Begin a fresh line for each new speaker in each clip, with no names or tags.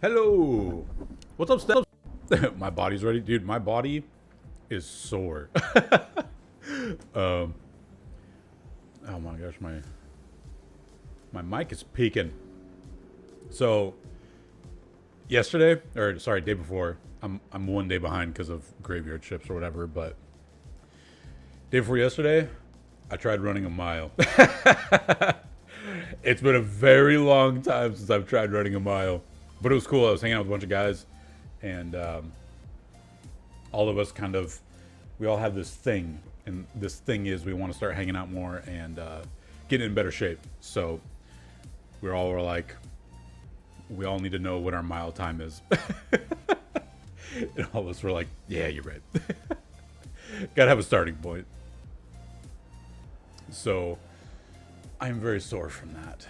Hello. What's up, Steph? My body's ready, dude. My body is sore. um. Oh my gosh, my mic is peaking. So yesterday, or sorry, day before. I'm one day behind because of graveyard shifts or whatever. But day before yesterday, I tried running a mile. It's been a very long time since I've tried running a mile, but it was cool. I was hanging out with a bunch of guys, and all of us we all have this thing, and this thing is we want to start hanging out more and get in better shape. So we were like, we all need to know what our mile time is. And all of us were like, yeah, you're right. Gotta have a starting point. So I'm very sore from that.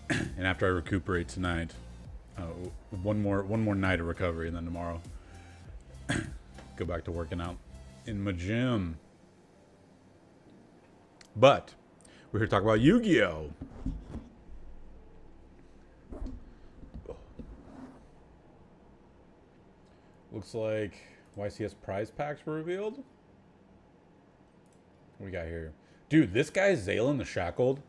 And after I recuperate tonight, one more night of recovery, and then tomorrow go back to working out in my gym. But we're here to talk about Yu-Gi-Oh! Looks like YCS prize packs were revealed. What we got here? Dude, this guy Zaylin the Shackled.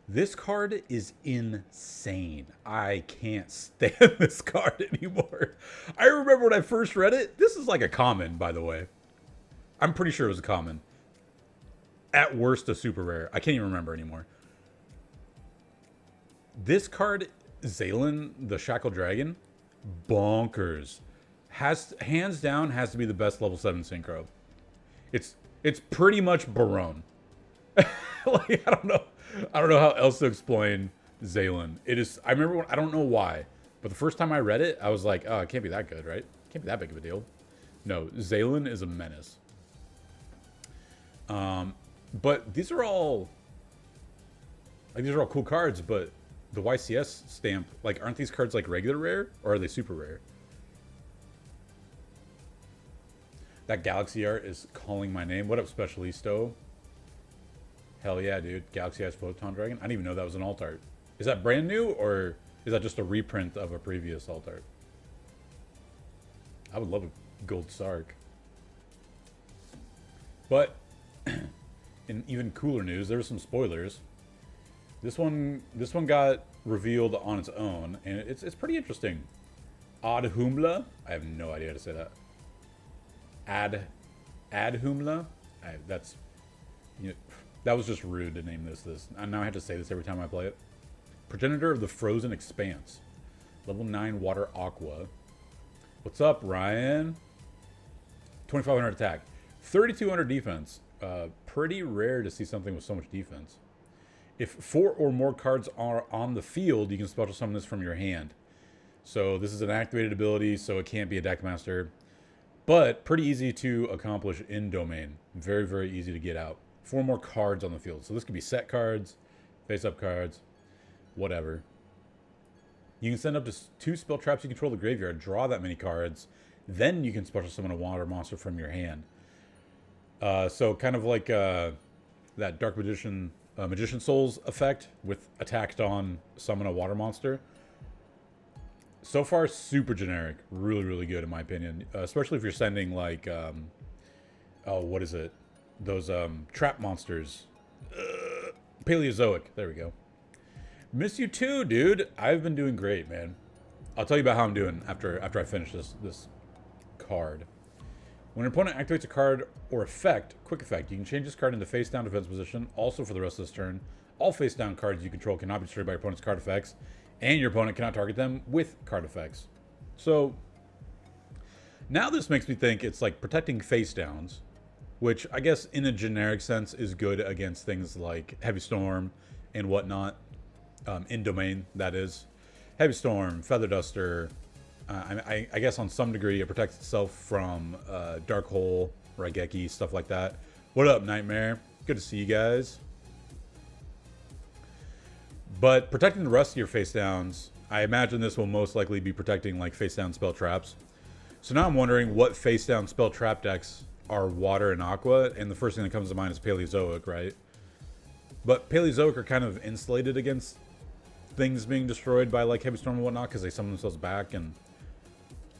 This card is insane. I can't stand this card anymore. I remember when I first read it. This is like a common, by the way. I'm pretty sure it was a common. At worst, a super rare. I can't even remember anymore. This card, Zaylin the Shackled Dragon, bonkers. Hands down has to be the best level 7 synchro. It's pretty much Barone. Like, I don't know how else to explain Zaylin. It is. I remember I don't know why, but the first time I read it, I was like, oh, it can't be that good, right? Can't be that big of a deal. No, Zaylin is a menace. But these are all cool cards. But the YCS stamp, like, aren't these cards like regular rare, or are they super rare? That Galaxy art is calling my name. What up, Specialisto? Hell yeah, dude. Galaxy Eyes Photon Dragon. I didn't even know that was an alt art. Is that brand new, or is that just a reprint of a previous alt art? I would love a gold Sark. But in even cooler news, there were some spoilers. This one got revealed on its own, and it's pretty interesting. Adhumla. I have no idea how to say that. Adhumla. That's, you know, that was just rude to name this. And now I have to say this every time I play it. Progenitor of the Frozen Expanse. Level 9 Water Aqua. What's up, Ryan? 2,500 attack. 3,200 defense. Pretty rare to see something with so much defense. If 4 or more cards are on the field, you can special summon this from your hand. So this is an activated ability, so it can't be a Deckmaster. But pretty easy to accomplish in domain. Very, very easy to get out. 4 more cards on the field. So this could be set cards, face-up cards, whatever. You can send up to 2 spell traps you control the graveyard, draw that many cards, then you can special summon a water monster from your hand. So kind of like that Dark Magician, Magician Souls effect with attacked on summon a water monster. So far, super generic. Really, really good in my opinion. Especially if you're sending like, oh, what is it? Those trap monsters. Paleozoic. There we go. Miss you too, dude. I've been doing great, man. I'll tell you about how I'm doing after I finish this card. When an opponent activates a card or effect, quick effect, you can change this card into face down defense position. Also for the rest of this turn, all face down cards you control cannot be destroyed by your opponent's card effects, and your opponent cannot target them with card effects. So now this makes me think it's like protecting face downs, which I guess in a generic sense is good against things like Heavy Storm and whatnot. In domain, that is. Heavy Storm, Feather Duster. I guess on some degree it protects itself from Dark Hole, Raigeki, stuff like that. What up, Nightmare? Good to see you guys. But protecting the rest of your face downs, I imagine this will most likely be protecting like face down spell traps. So now I'm wondering what face down spell trap decks are water and aqua, and the first thing that comes to mind is Paleozoic, right? But Paleozoic are kind of insulated against things being destroyed by like Heavy Storm and whatnot because they summon themselves back. And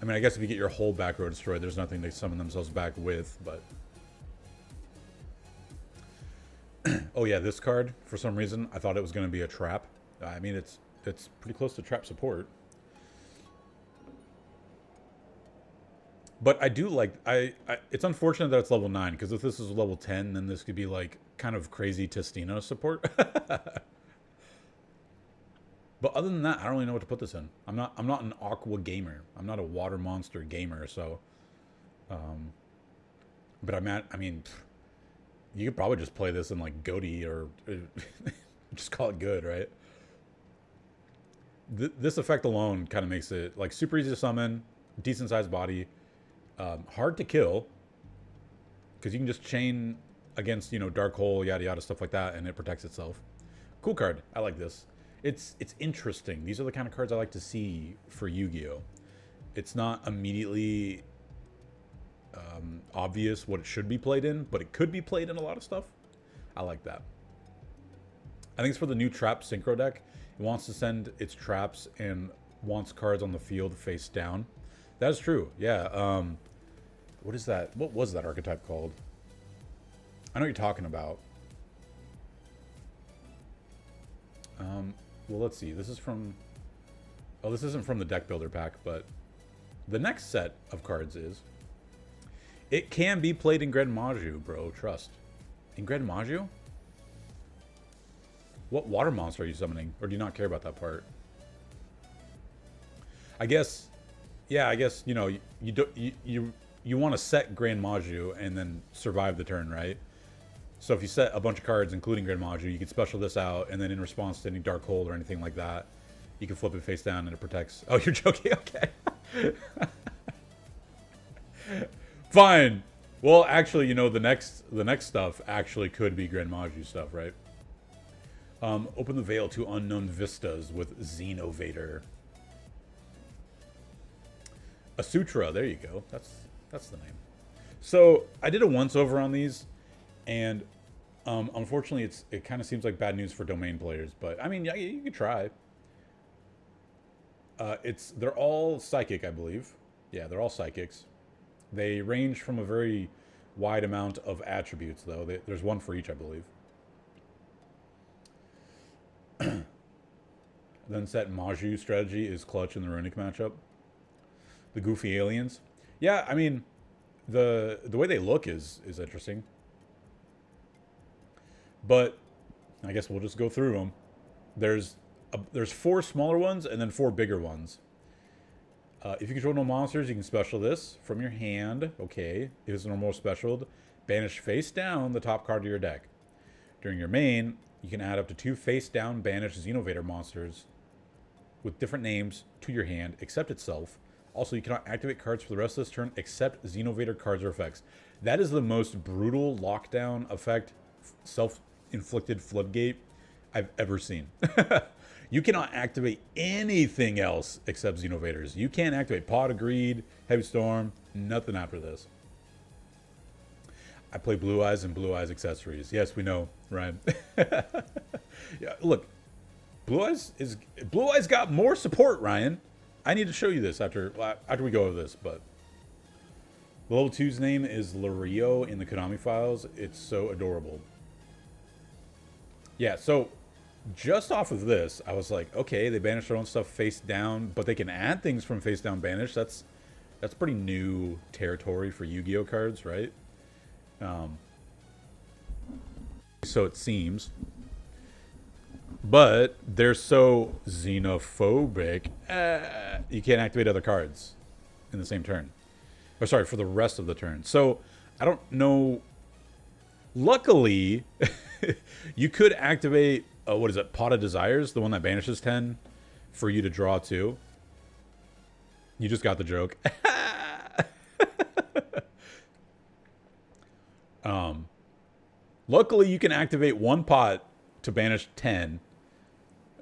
I mean, I guess if you get your whole back row destroyed, there's nothing they summon themselves back with. But oh yeah, this card for some reason I thought it was going to be a trap. I mean, it's pretty close to trap support. But I do like it's unfortunate that it's level 9 because if this is level 10, then this could be like kind of crazy Testina support. But other than that, I don't really know what to put this in. I'm not an aqua gamer. I'm not a water monster gamer, so but I mean you could probably just play this in like Goaty or just call it good, right? This effect alone kind of makes it like super easy to summon, decent sized body, hard to kill because you can just chain against, you know, Dark Hole, yada yada, stuff like that, and it protects itself. Cool card. I like this. It's interesting. These are the kind of cards I like to see for Yu-Gi-Oh. It's not immediately obvious what it should be played in, but it could be played in a lot of stuff. I like that. I think it's for the new Trap Synchro deck. It wants to send its traps and wants cards on the field face down. That is true. Yeah. What is that? What was that archetype called? I know what you're talking about. Well, let's see. This is from... Oh, this isn't from the deck builder pack, but the next set of cards is... It can be played in Great Maju, bro. Trust. In Great Maju? What water monster are you summoning? Or do you not care about that part? I guess... Yeah, I guess, you know, you want to set Grand Maju and then survive the turn, right? So if you set a bunch of cards, including Grand Maju, you can special this out, and then in response to any Dark Hole or anything like that, you can flip it face down and it protects. Oh, you're joking? Okay. Fine. Well, actually, you know, the next stuff actually could be Grand Maju stuff, right? Open the veil to unknown vistas with Xenovator. Asutra, there you go. That's the name. So I did a once over on these, and unfortunately, it kind of seems like bad news for domain players. But I mean, yeah, you could try. They're all psychic, I believe. Yeah, they're all psychics. They range from a very wide amount of attributes, though. There's one for each, I believe. Then set Maju strategy is clutch in the Runic matchup. The goofy aliens. Yeah, I mean, the way they look is interesting. But I guess we'll just go through them. There's 4 smaller ones and then 4 bigger ones. If you control no monsters, you can special this from your hand. Okay, it is normal specialed. Banish face down the top card of your deck. During your main, you can add up to 2 face down banished Xenovator monsters with different names to your hand, except itself. Also, you cannot activate cards for the rest of this turn except Xenovator cards or effects. That is the most brutal lockdown effect, self-inflicted floodgate I've ever seen. You cannot activate anything else except Xenovators. You can't activate Pot of Greed, Heavy Storm, nothing after this. I play Blue Eyes and Blue Eyes accessories. Yes, we know, Ryan. Yeah, look, Blue Eyes got more support, Ryan. I need to show you this after we go over this, but the level 2's name is Lario in the Konami files. It's so adorable. Yeah, so just off of this, I was like, okay, they banish their own stuff face down, but they can add things from face down banish. That's pretty new territory for Yu-Gi-Oh cards, right? So it seems. But they're so xenophobic, you can't activate other cards in the same turn. Or sorry, for the rest of the turn. So I don't know. Luckily, you could activate, what is it, Pot of Desires, the one that banishes 10, for you to draw 2. You just got the joke. Luckily, you can activate 1 pot to banish 10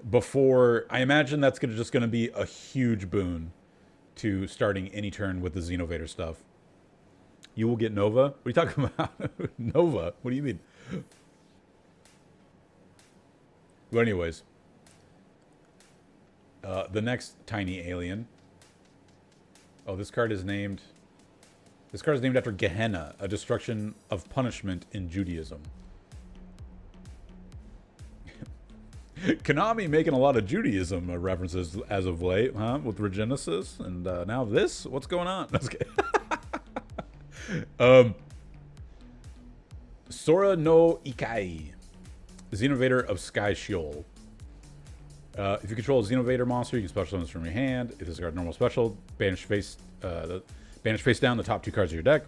before. I imagine that's just going to be a huge boon to starting any turn with the Xenovator stuff. You will get Nova? What are you talking about? Nova? What do you mean? But anyways, The next tiny alien. Oh, this card is named... This card is named after Gehenna, a destruction of punishment in Judaism. Konami making a lot of Judaism references as of late, huh? With Regenesis, and now this? What's going on? Sora no Ikai, Xenovator of Sky Sheol. If you control a Xenovator monster, you can special summon this from your hand. If this card normal special, banish face down the top 2 cards of your deck.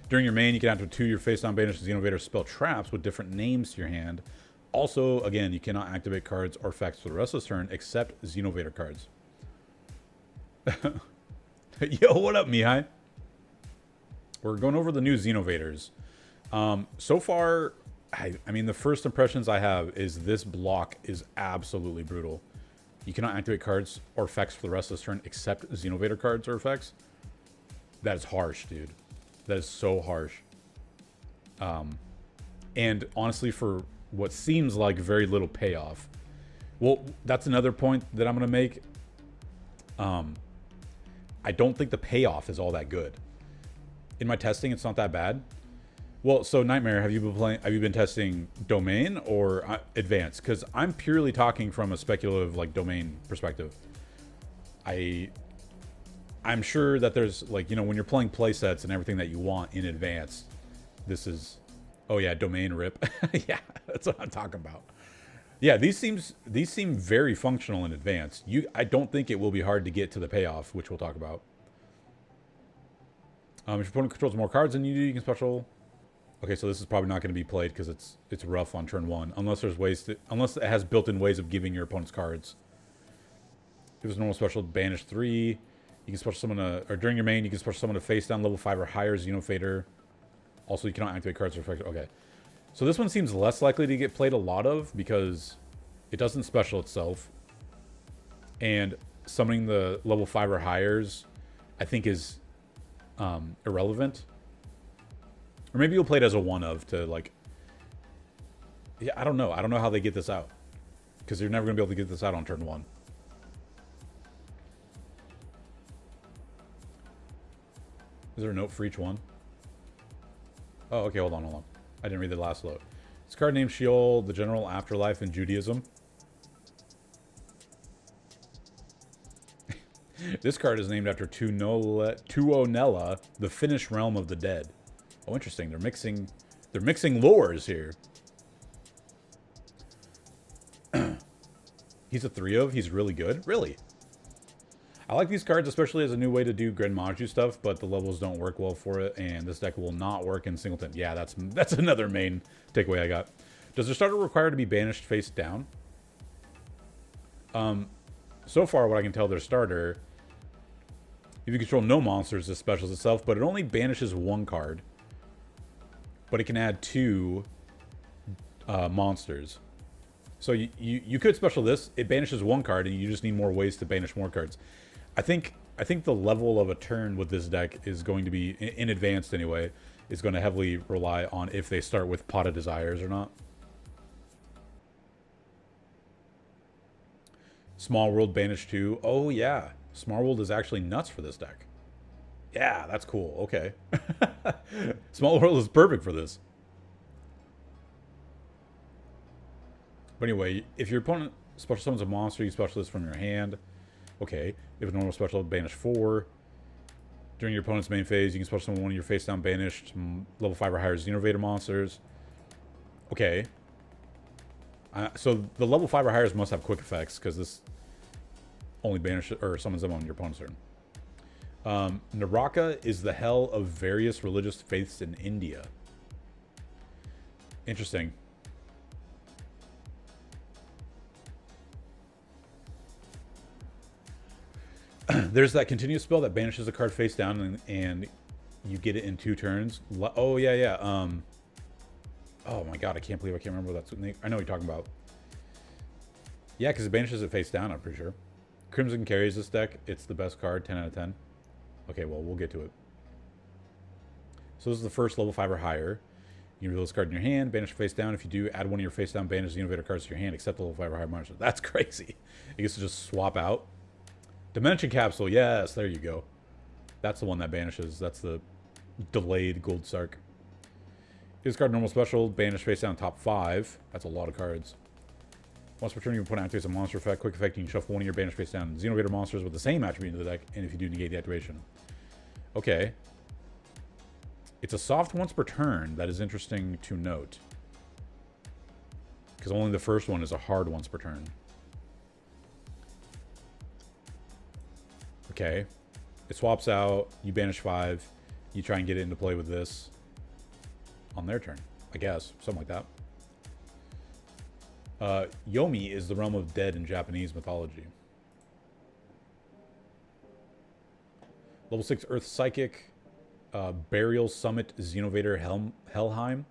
During your main, you can add to 2 your face down banished Xenovator spell traps with different names to your hand. Also, again, you cannot activate cards or effects for the rest of this turn except Xenovator cards. Yo, what up, Mihai? We're going over the new Xenovators. So far, I mean, the first impressions I have is this block is absolutely brutal. You cannot activate cards or effects for the rest of this turn except Xenovator cards or effects. That is harsh, dude. That is so harsh. And honestly, for what seems like very little payoff. Well, that's another point that I'm going to make. I don't think the payoff is all that good. In my testing, it's not that bad. Well, so Nightmare, have you been testing Domain or Advanced? Because I'm purely talking from a speculative, like, Domain perspective. I'm sure that there's, like, you know, when you're playing playsets and everything that you want in Advanced, this is... Oh yeah, Domain rip. Yeah, that's what I'm talking about. Yeah, these seem very functional in Advanced. I don't think it will be hard to get to the payoff, which we'll talk about. If your opponent controls more cards than you do, you can special. Okay, so this is probably not going to be played because it's rough on turn 1, unless it has built-in ways of giving your opponent's cards. If it's normal special, banish 3. You can special summon or during your main, you can special summon a face down level 5 or higher Xenofader. Also, you cannot activate cards or effects. Okay. So this one seems less likely to get played a lot of because it doesn't special itself. And summoning the level 5 or highers, I think, is irrelevant. Or maybe you'll play it as a one-of to, like... Yeah, I don't know. I don't know how they get this out. Because you're never going to be able to get this out on turn 1. Is there a note for each one? Oh, okay, hold on. I didn't read the last note. This card named Sheol, the general afterlife in Judaism. This card is named after Tuonela, the Finnish realm of the dead. Oh, interesting. They're mixing lores here. He's a 3-of. He's really good. Really? I like these cards, especially as a new way to do Grand Maju stuff, but the levels don't work well for it, and this deck will not work in Singleton. Yeah, that's another main takeaway I got. Does the starter require to be banished face down? So far, what I can tell, their starter, if you control no monsters, this specials itself, but it only banishes 1 card. But it can add 2 monsters. So you could special this. It banishes 1 card, and you just need more ways to banish more cards. I think the level of a turn with this deck is going to be, in Advanced anyway, is going to heavily rely on if they start with Pot of Desires or not. Small World banish 2. Oh yeah, Small World is actually nuts for this deck. Yeah, that's cool. Okay. Small World is perfect for this. But anyway, if your opponent special summons a monster, you special this from your hand. Okay. If a normal special, banish 4. During your opponent's main phase, you can special summon one of your face down banished level 5 or higher Xenovator monsters. Okay. So the level 5 or higher must have quick effects because this only banishes or summons them on your opponent's turn. Naraka is the hell of various religious faiths in India. Interesting. There's that continuous spell that banishes a card face down and you get it in 2 turns. Oh, yeah, yeah. Oh, my God. I can't believe I can't remember what that's... I know what you're talking about. Yeah, because it banishes it face down, I'm pretty sure. Crimson carries this deck. It's the best card, 10 out of 10. Okay, well, we'll get to it. So this is the first level 5 or higher. You reveal this card in your hand, banish face down. If you do, add one of your face down banished Xenovator cards to your hand, except the level 5 or higher monster. That's crazy. It gets to just swap out. Dimension Capsule, yes, there you go. That's the one that banishes. That's the delayed Gold Sark. This card normal special, banish face down top 5. That's a lot of cards. Once per turn, you can put activates a monster effect. Quick effect, you can shuffle one of your banish face down Xenovator monsters with the same attribute into the deck, and if you do, negate the activation. Okay. It's a soft once per turn. That is interesting to note. Because only the first one is a hard once per turn. Okay. It swaps out. You banish 5. You try and get it into play with this on their turn. I guess. Something like that. Yomi is the realm of dead in Japanese mythology. Level 6 Earth Psychic. Burial Summit Xenovator Helheim.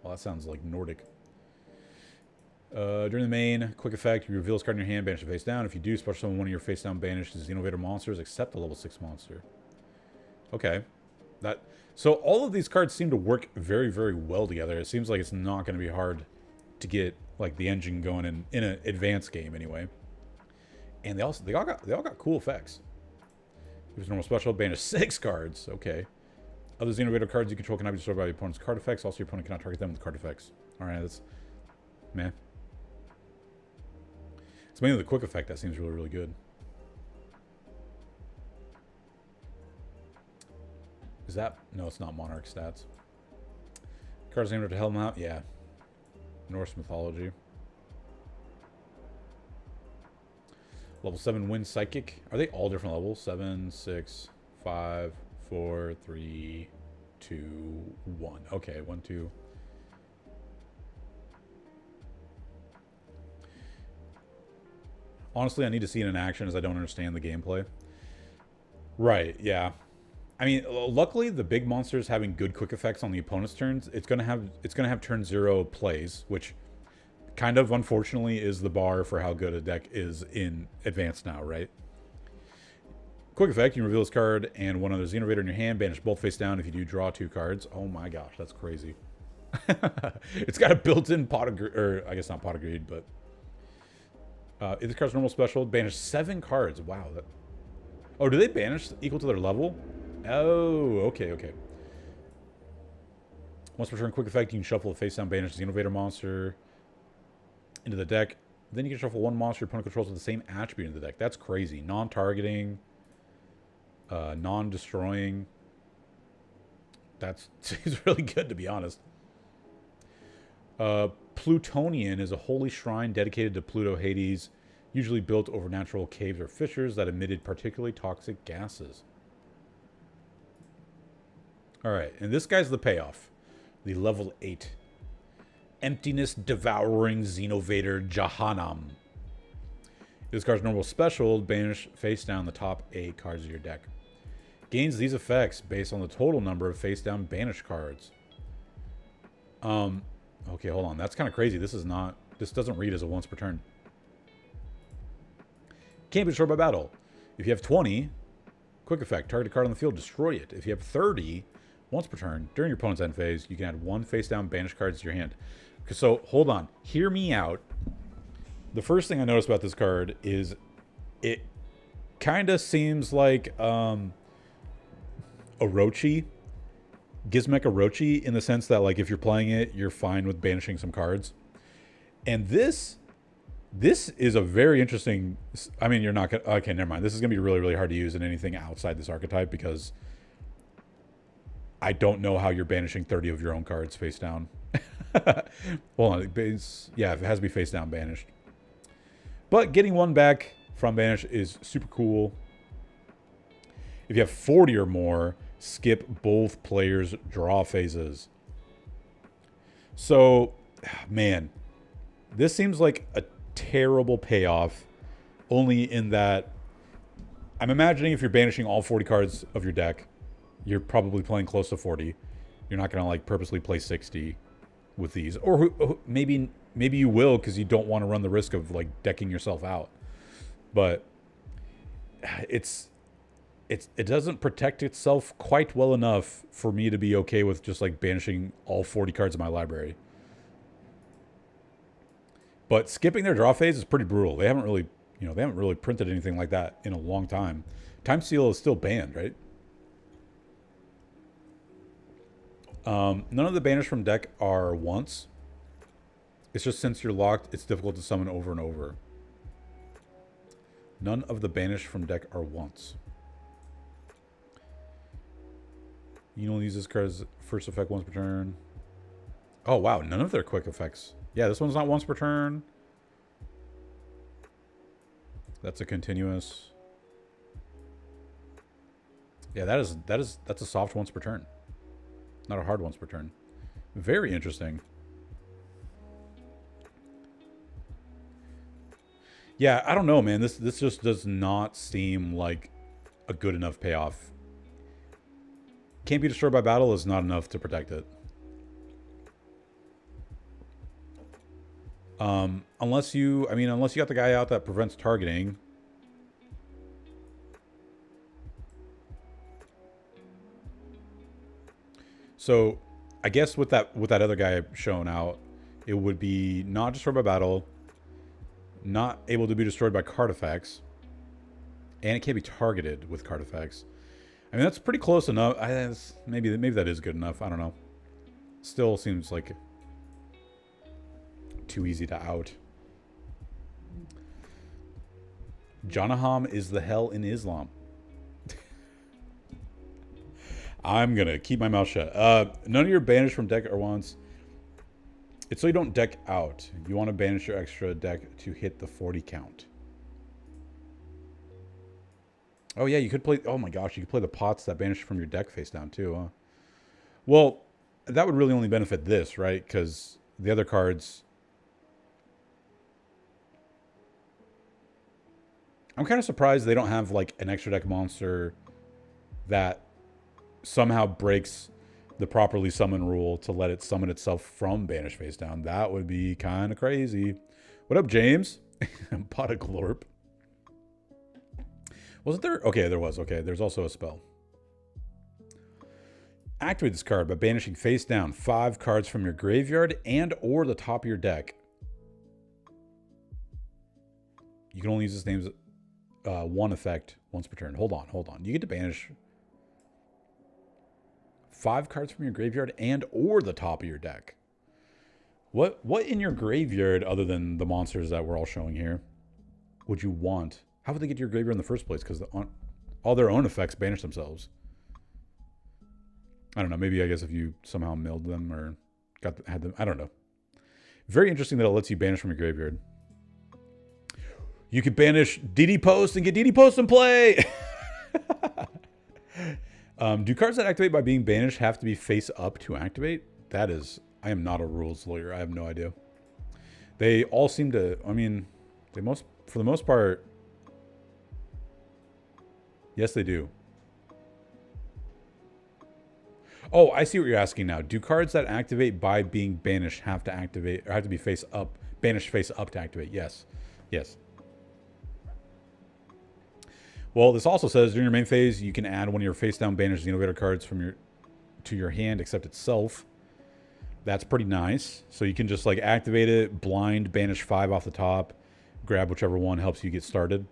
Well, that sounds like Nordic. During the main, quick effect, you reveal this card in your hand, banish it face down. If you do, special summon one of your face down banished Xenovator monsters, except the level 6 monster. Okay. So all of these cards seem to work very, very well together. It seems like it's not going to be hard to get like the engine going in an advanced game anyway. And they all got cool effects. Use normal special, banish 6 cards. Okay. Other Xenovator cards you control cannot be destroyed by your opponent's card effects. Also, your opponent cannot target them with card effects. Alright, that's... meh. It's mainly the quick effect that seems really, really good. Is that... no, it's not Monarch stats. Cards named after Helm out? Yeah. Norse mythology. Level 7 Wind Psychic. Are they all different levels? 7, 6, 5... 4, 3, 2, 1. Okay, 1, 2. Honestly, I need to see it in action as I don't understand the gameplay. Right, yeah. I mean, luckily the big monsters having good quick effects on the opponent's turns, it's gonna have turn 0 plays, which kind of unfortunately is the bar for how good a deck is in advanced now, right? Quick effect, you can reveal this card and one other Xenovator in your hand, banish both face down. If you do, draw 2 cards. Oh my gosh, that's crazy. It's got a built-in pot of greed, or I guess not pot of greed, but... if this card's normal special, banish 7 cards. Wow. Oh, do they banish equal to their level? Oh, okay, okay. Once per turn, quick effect, you can shuffle a face down banished Xenovator monster into the deck. Then you can shuffle one monster your opponent controls with the same attribute in the deck. That's crazy. Non-targeting... non-destroying. That seems really good, to be honest. Plutonian is a holy shrine dedicated to Pluto Hades, usually built over natural caves or fissures that emitted particularly toxic gases. Alright, and this guy's the payoff. The level 8. Emptiness Devouring Xenovator Jahannam. This card's normal special, banish face down the top 8 cards of your deck. Gains these effects based on the total number of face down banished cards. Okay, hold on. That's kind of crazy. This doesn't read as a once per turn. Can't be destroyed by battle. If you have 20, quick effect, target a card on the field, destroy it. If you have 30, once per turn, during your opponent's end phase, you can add 1 face down banished cards to your hand. So, hold on. Hear me out. The first thing I noticed about this card is it kind of seems like Orochi, Gizmek Orochi, in the sense that like if you're playing it, you're fine with banishing some cards. And this is a very interesting... I mean, you're not going to... okay, never mind. This is going to be really, really hard to use in anything outside this archetype because I don't know how you're banishing 30 of your own cards face down. Hold on. Yeah, it has to be face down banished. But getting 1 back from banish is super cool. If you have 40 or more, skip both players' draw phases. So, man, this seems like a terrible payoff, only in that I'm imagining if you're banishing all 40 cards of your deck, you're probably playing close to 40. You're not going to like purposely play 60 with these. Or maybe you will because you don't want to run the risk of like decking yourself out. But it's it doesn't protect itself quite well enough for me to be okay with just like banishing all 40 cards in my library. But skipping their draw phase is pretty brutal. They haven't really, they haven't really printed anything like that in a long time. Time Seal is still banned, right? None of the banished from deck are once. It's just since you're locked, it's difficult to summon over and over. None of the banished from deck are once. You don't use this card's first effect once per turn. Oh, wow. None of their quick effects. Yeah, this one's not once per turn. That's a continuous. Yeah, that's a soft once per turn. Not a hard once per turn. Very interesting. Yeah, I don't know, man. This just does not seem like a good enough payoff. Can't be destroyed by battle is not enough to protect it. Unless you got the guy out that prevents targeting. So, I guess with that other guy shown out, it would be not destroyed by battle, not able to be destroyed by card effects, and it can't be targeted with card effects. I mean, that's pretty close enough. Maybe that is good enough. I don't know. Still seems like too easy to out. Janaham is the hell in Islam. I'm going to keep my mouth shut. None of your banished from deck are once. It's so you don't deck out. You want to banish your extra deck to hit the 40 count. Oh, yeah, you could play... Oh, my gosh, you could play the pots that banish from your deck face down, too, huh? Well, that would really only benefit this, right? Because the other cards... I'm kind of surprised they don't have, like, an extra deck monster that somehow breaks the properly summon rule to let it summon itself from banish face down. That would be kind of crazy. What up, James? Pot of Glorp. Wasn't there? Okay, there was. Okay, there's also a spell. Activate this card by banishing face down 5 cards from your graveyard and or the top of your deck. You can only use this name's one effect once per turn. Hold on. You get to banish 5 cards from your graveyard and or the top of your deck. What in your graveyard, other than the monsters that we're all showing here, would you want? How would they get to your graveyard in the first place? Because all their own effects banish themselves. I don't know. Maybe I guess if you somehow milled them or had them. I don't know. Very interesting that it lets you banish from your graveyard. You could banish DD Post and get DD Post in play. Do cards that activate by being banished have to be face up to activate? That is... I am not a rules lawyer. I have no idea. They all seem to... I mean, for the most part... Yes, they do. Oh, I see what you're asking now. Do cards that activate by being banished have to activate... Or have to be face up... Banished face up to activate? Yes. Yes. Well, this also says during your main phase, you can add one of your face-down banished Xenovator cards to your hand, except itself. That's pretty nice. So you can just like activate it, blind, banish 5 off the top, grab whichever one helps you get started.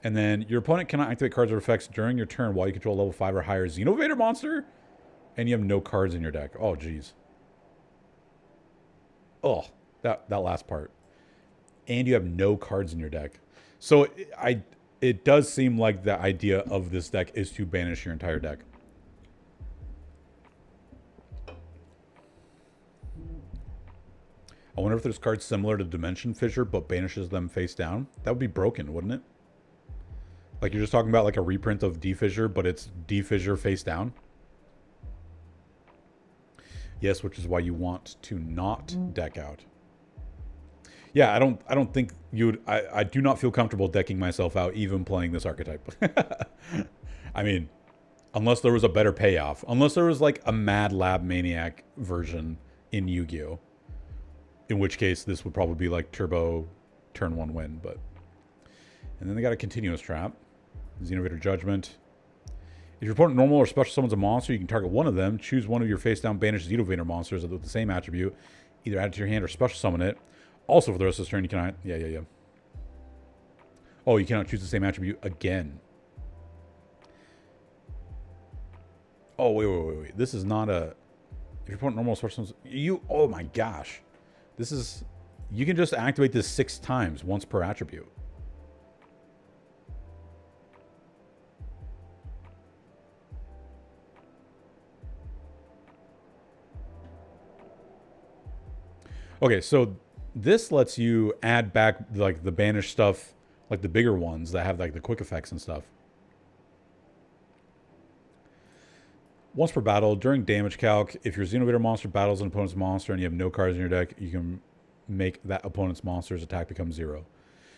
And then your opponent cannot activate cards or effects during your turn while you control a level 5 or higher Xenovator monster, and you have no cards in your deck. Oh, geez. Oh, that last part. And you have no cards in your deck. So it does seem like the idea of this deck is to banish your entire deck. I wonder if there's cards similar to Dimension Fissure but banishes them face down. That would be broken, wouldn't it? Like you're just talking about like a reprint of D-Fissure, but it's D-Fissure face down. Yes, which is why you want to not deck out. Yeah, I don't think you would... I do not feel comfortable decking myself out even playing this archetype. I mean, unless there was a better payoff. Unless there was like a Mad Lab Maniac version in Yu-Gi-Oh! In which case this would probably be like turbo turn 1 win, but And then they got a continuous trap. Xenovator Judgment. If your opponent normal or special summons a monster, you can target one of them. Choose one of your face-down banished Xenovator monsters with the same attribute. Either add it to your hand or special summon it. Also, for the rest of this turn, you cannot... Yeah. Oh, you cannot choose the same attribute again. Oh, wait. This is not a... If your opponent normal or special summons... You... Oh, my gosh. This is... You can just activate this 6 times, once per attribute. Okay, so this lets you add back like the banished stuff, like the bigger ones that have like the quick effects and stuff. Once per battle, during damage calc, if your Xenovator monster battles an opponent's monster and you have no cards in your deck, you can make that opponent's monster's attack become 0.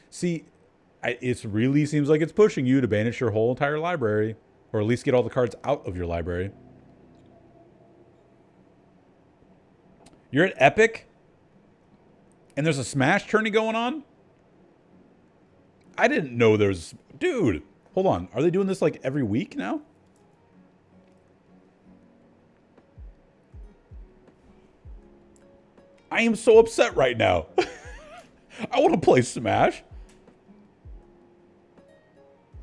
See, it really seems like it's pushing you to banish your whole entire library, or at least get all the cards out of your library. You're at Epic? And there's a Smash tourney going on? I didn't know there's... Dude, hold on. Are they doing this like every week now? I am so upset right now. I want to play Smash.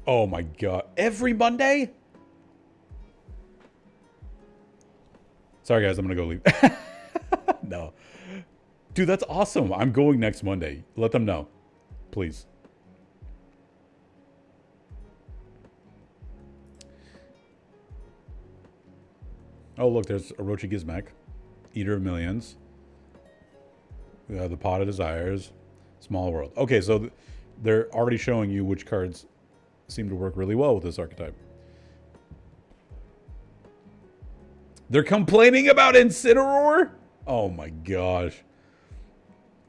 Oh my god. Every Monday? Sorry guys, I'm going to go leave. No. Dude, that's awesome. I'm going next Monday. Let them know. Please. Oh, look, there's Orochi Gizmek. Eater of Millions. The Pot of Desires. Small World. Okay, so they're already showing you which cards seem to work really well with this archetype. They're complaining about Incineroar? Oh my gosh.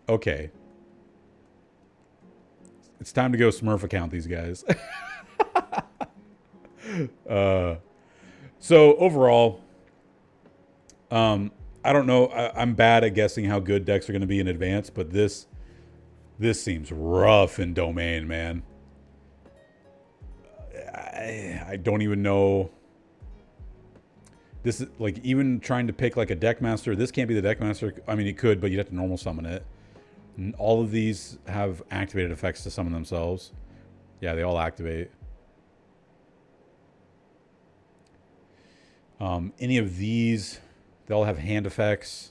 Okay. It's time to go Smurf account these guys. So overall, I don't know. I'm bad at guessing how good decks are going to be in advance, but this seems rough in Domain, man. I don't even know. This is like even trying to pick like a deck master. This can't be the deck master. I mean, it could, but you'd have to normal summon it. All of these have activated effects to summon themselves. Yeah, they all activate. Any of these, they all have hand effects.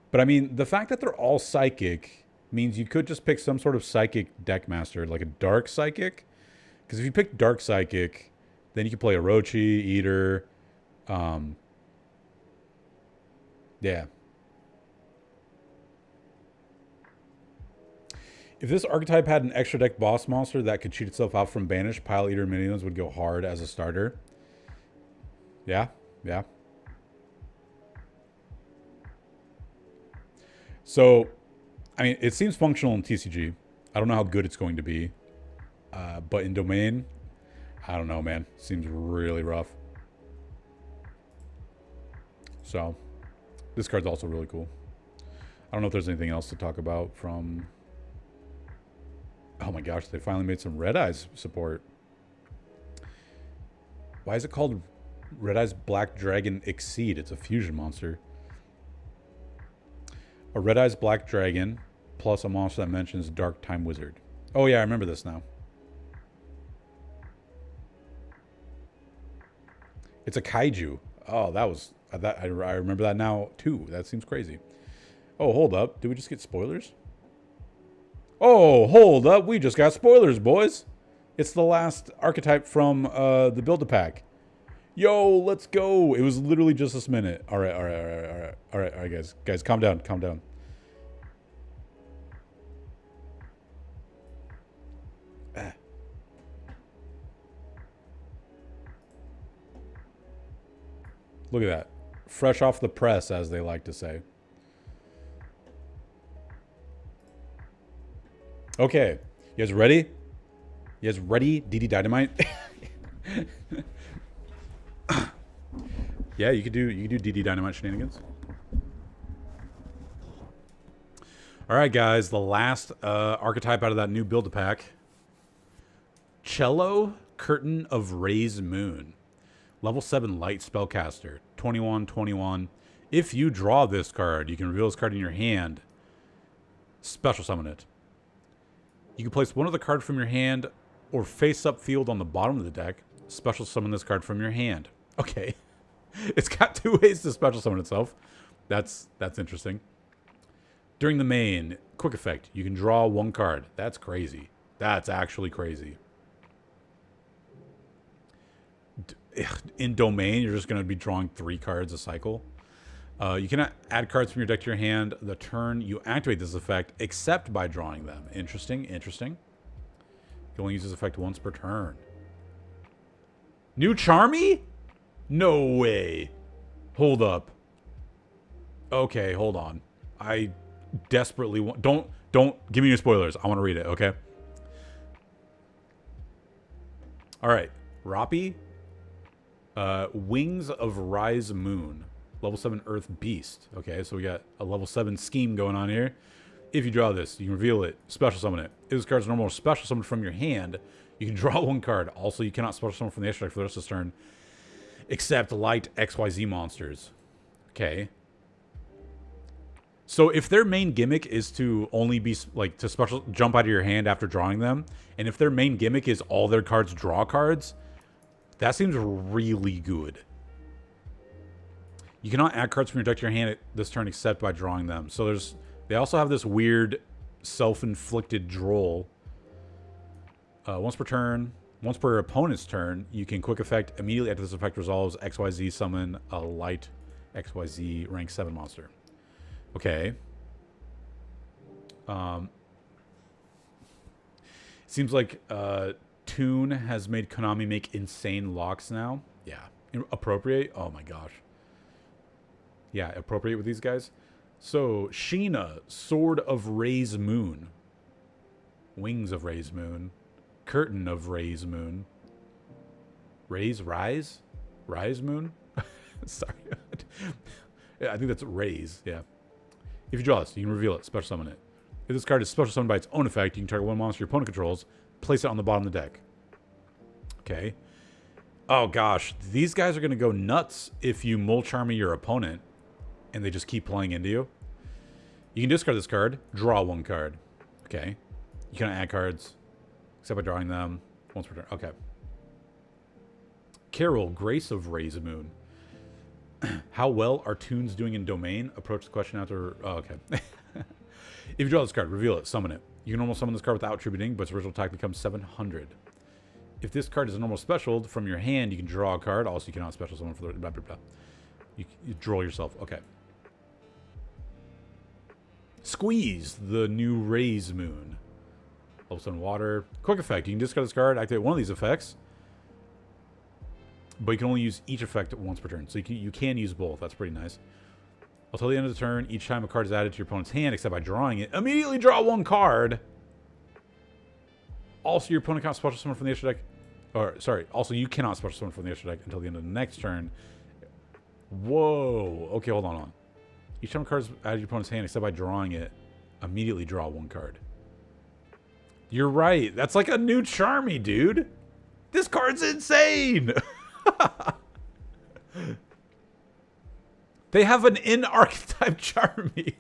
But I mean, the fact that they're all psychic means you could just pick some sort of psychic deck master, like a dark psychic. Because if you pick dark psychic, then you can play Orochi, Eater. Yeah. If this archetype had an extra deck boss monster that could cheat itself out from banish, Pile Eater minions would go hard as a starter. Yeah. So, I mean, it seems functional in TCG. I don't know how good it's going to be. But in Domain, I don't know, man. Seems really rough. So, this card's also really cool. I don't know if there's anything else to talk about from... Oh my gosh, they finally made some Red Eyes support. Why is it called Red Eyes Black Dragon Exceed? It's a fusion monster. A Red Eyes Black Dragon plus a monster that mentions Dark Time Wizard. Oh yeah, I remember this now. It's a kaiju. Oh, that was... I remember that now too. That seems crazy. Oh, hold up. Did we just get spoilers? Oh, hold up. We just got spoilers, boys. It's the last archetype from the Build-A-Pack. Yo, let's go. It was literally just this minute. All right, guys. Guys, calm down. Look at that. Fresh off the press, as they like to say. Okay. You guys ready? You guys ready? DD Dynamite? Yeah, you could do DD Dynamite shenanigans. All right, guys. The last archetype out of that new build-a-pack. Cello, Curtain of Ray's Moon. Level 7 light spellcaster. 21/21. If you draw this card, you can reveal this card in your hand. Special summon it. You can place one of the cards from your hand or face-up field on the bottom of the deck. Special summon this card from your hand. Okay. It's got 2 ways to special summon itself. That's interesting. During the main, quick effect, you can draw 1 card. That's crazy. That's actually crazy. In domain, you're just going to be drawing 3 cards a cycle. You cannot add cards from your deck to your hand the turn you activate this effect, except by drawing them. Interesting, interesting. You can only use this effect once per turn. New Charmy? No way. Hold up. Okay, hold on. I desperately want... Don't give me any spoilers. I want to read it, okay? Alright. Roppy. Wings of Rise Moon. Level 7 Earth Beast. Okay, so we got a level 7 scheme going on here. If you draw this, you can reveal it, special summon it. If this card's normal special summon from your hand, you can draw 1 card. Also, you cannot special summon from the extra deck for the rest of this turn, except light XYZ monsters. Okay. So if their main gimmick is to only be, like, to special jump out of your hand after drawing them, and if their main gimmick is all their cards draw cards, that seems really good. You cannot add cards from your deck to your hand this turn except by drawing them. So they also have this weird self-inflicted droll. Once per turn, once per opponent's turn, you can quick effect immediately after this effect resolves XYZ summon a light XYZ rank 7 monster. Okay. Seems like Toon has made Konami make insane locks now. Yeah. Appropriate? Oh my gosh. Yeah, appropriate with these guys. So, Sheena, Sword of Ray's Moon. Wings of Ray's Moon. Curtain of Ray's Moon. Rise Moon? Sorry. Yeah, I think that's Rays, yeah. If you draw this, you can reveal it, special summon it. If this card is special summoned by its own effect, you can target 1 monster your opponent controls, place it on the bottom of the deck. Okay. Oh gosh, these guys are going to go nuts if you Mulcharmy your opponent and they just keep playing into you. You can discard this card, draw 1 card. Okay. You cannot add cards except by drawing them once per turn. Okay. Carol, Grace of Ray's Moon. How well are Toons doing in domain? Approach the question after... Oh, okay. If you draw this card, reveal it, summon it. You can normal summon this card without attributing, but its original attack becomes 700. If this card is a normal special from your hand, you can draw a card. Also, you cannot special summon for the... Blah, blah, blah. You draw yourself. Okay. Squeeze, the new Ray's Moon. Level 7 water. Quick effect. You can discard this card, activate one of these effects. But you can only use each effect once per turn. So you can use both. That's pretty nice. Until the end of the turn, each time a card is added to your opponent's hand, except by drawing it, immediately draw 1 card. Also, your opponent cannot special summon from the extra deck. Or, sorry. Also, you cannot special summon from the extra deck until the end of the next turn. Whoa. Okay, hold on. Each time a card is added to your opponent's hand, except by drawing it, immediately draw 1 card. You're right. That's like a new Charmy, dude. This card's insane. They have an in-archetype Charmy.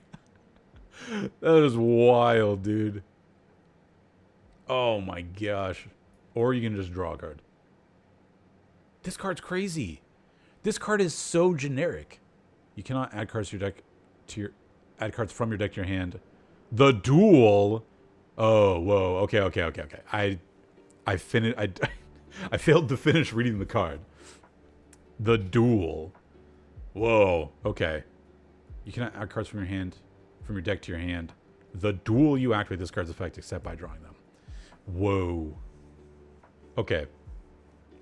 That is wild, dude. Oh my gosh. Or you can just draw a card. This card's crazy. This card is so generic. You cannot add cards to your deck add cards from your deck to your hand. The Duel. Oh, whoa. Okay. I failed to finish reading the card. The Duel. Whoa. Okay. You cannot add cards from your deck to your hand. The Duel, you activate this card's effect except by drawing them. Whoa. Okay.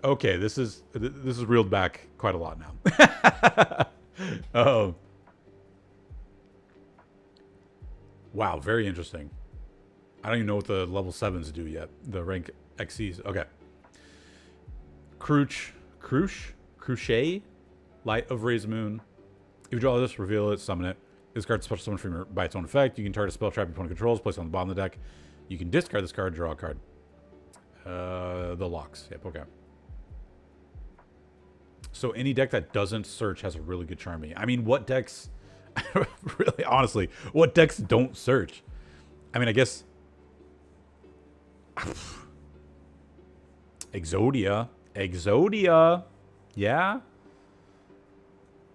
Okay, this is reeled back quite a lot now. Oh. Wow, very interesting. I don't even know what the level 7s do yet. The rank XCs. Okay. Cruche, Light of Ray's Moon. If you draw this, reveal it, summon it. This card's special summon from by its own effect. You can target a spell trap your opponent controls, place it on the bottom of the deck. You can discard this card, draw a card. The locks. Yep, okay. So any deck that doesn't search has a really good Charmy. I mean, what decks... really, honestly, what decks don't search? I mean, I guess... Exodia. Exodia. Yeah.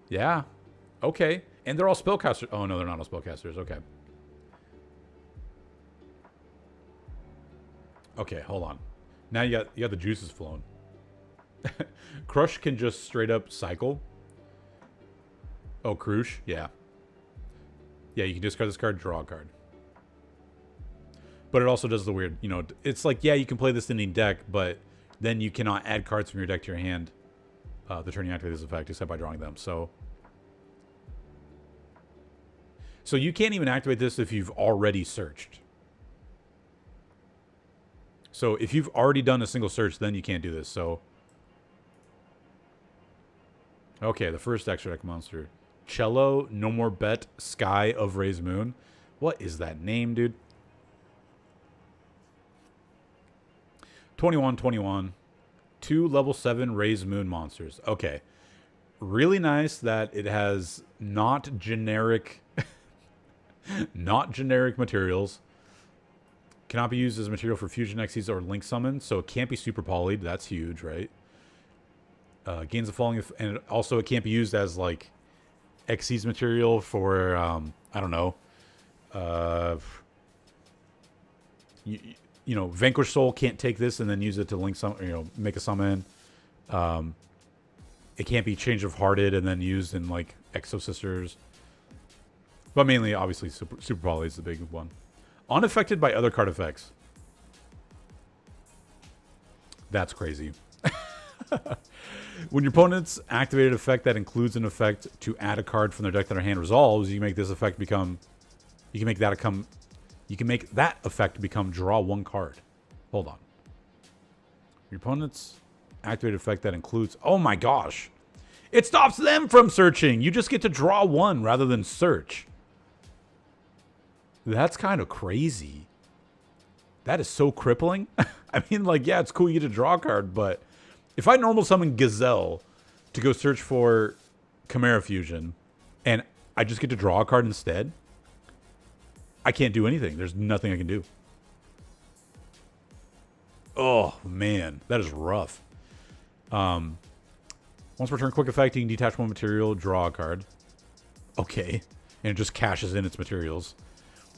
Yeah. Okay. And they're all spellcasters. Oh, no, they're not all spellcasters. Okay. Okay, hold on. Now you got the juices flowing. Crush can just straight up cycle. Oh, Crush? Yeah. Yeah, you can discard this card, draw a card. But it also does the weird, you know, it's like, yeah, you can play this in any deck, but then you cannot add cards from your deck to your hand the turn you activate this effect, except by drawing them. So you can't even activate this if you've already searched. So if you've already done a single search, then you can't do this. So, okay, the first extra deck monster. Cello, No More Bet, Sky of Ray's Moon. What is that name, dude? 21. 2 level 7 Ray's Moon monsters. Okay. Really nice that it has not generic materials. Cannot be used as material for fusion Xyz or link summons, so it can't be super polyed. That's huge, right? Gains a falling, and also it can't be used as like Xyz material for I don't know. You know, Vanquish Soul can't take this and then use it to link some, you know, make a summon. It can't be Change of Hearted and then used in like Exo Sisters. But mainly, obviously, Super Poly is the big one. Unaffected by other card effects. That's crazy. When your opponent's activated effect that includes an effect to add a card from their deck that their hand resolves, you can make this effect become... You can make that effect become draw one card. Hold on. Your opponent's activated effect that includes... Oh my gosh! It stops them from searching! You just get to draw one rather than search. That's kind of crazy. That is so crippling. I mean, like, yeah, it's cool you get to draw a card, but if I normal summon Gazelle to go search for Chimera Fusion, and I just get to draw a card instead, I can't do anything. There's nothing I can do. Oh, man. That is rough. Once per turn, quick effect, you can detach one material, draw a card. Okay. And it just cashes in its materials.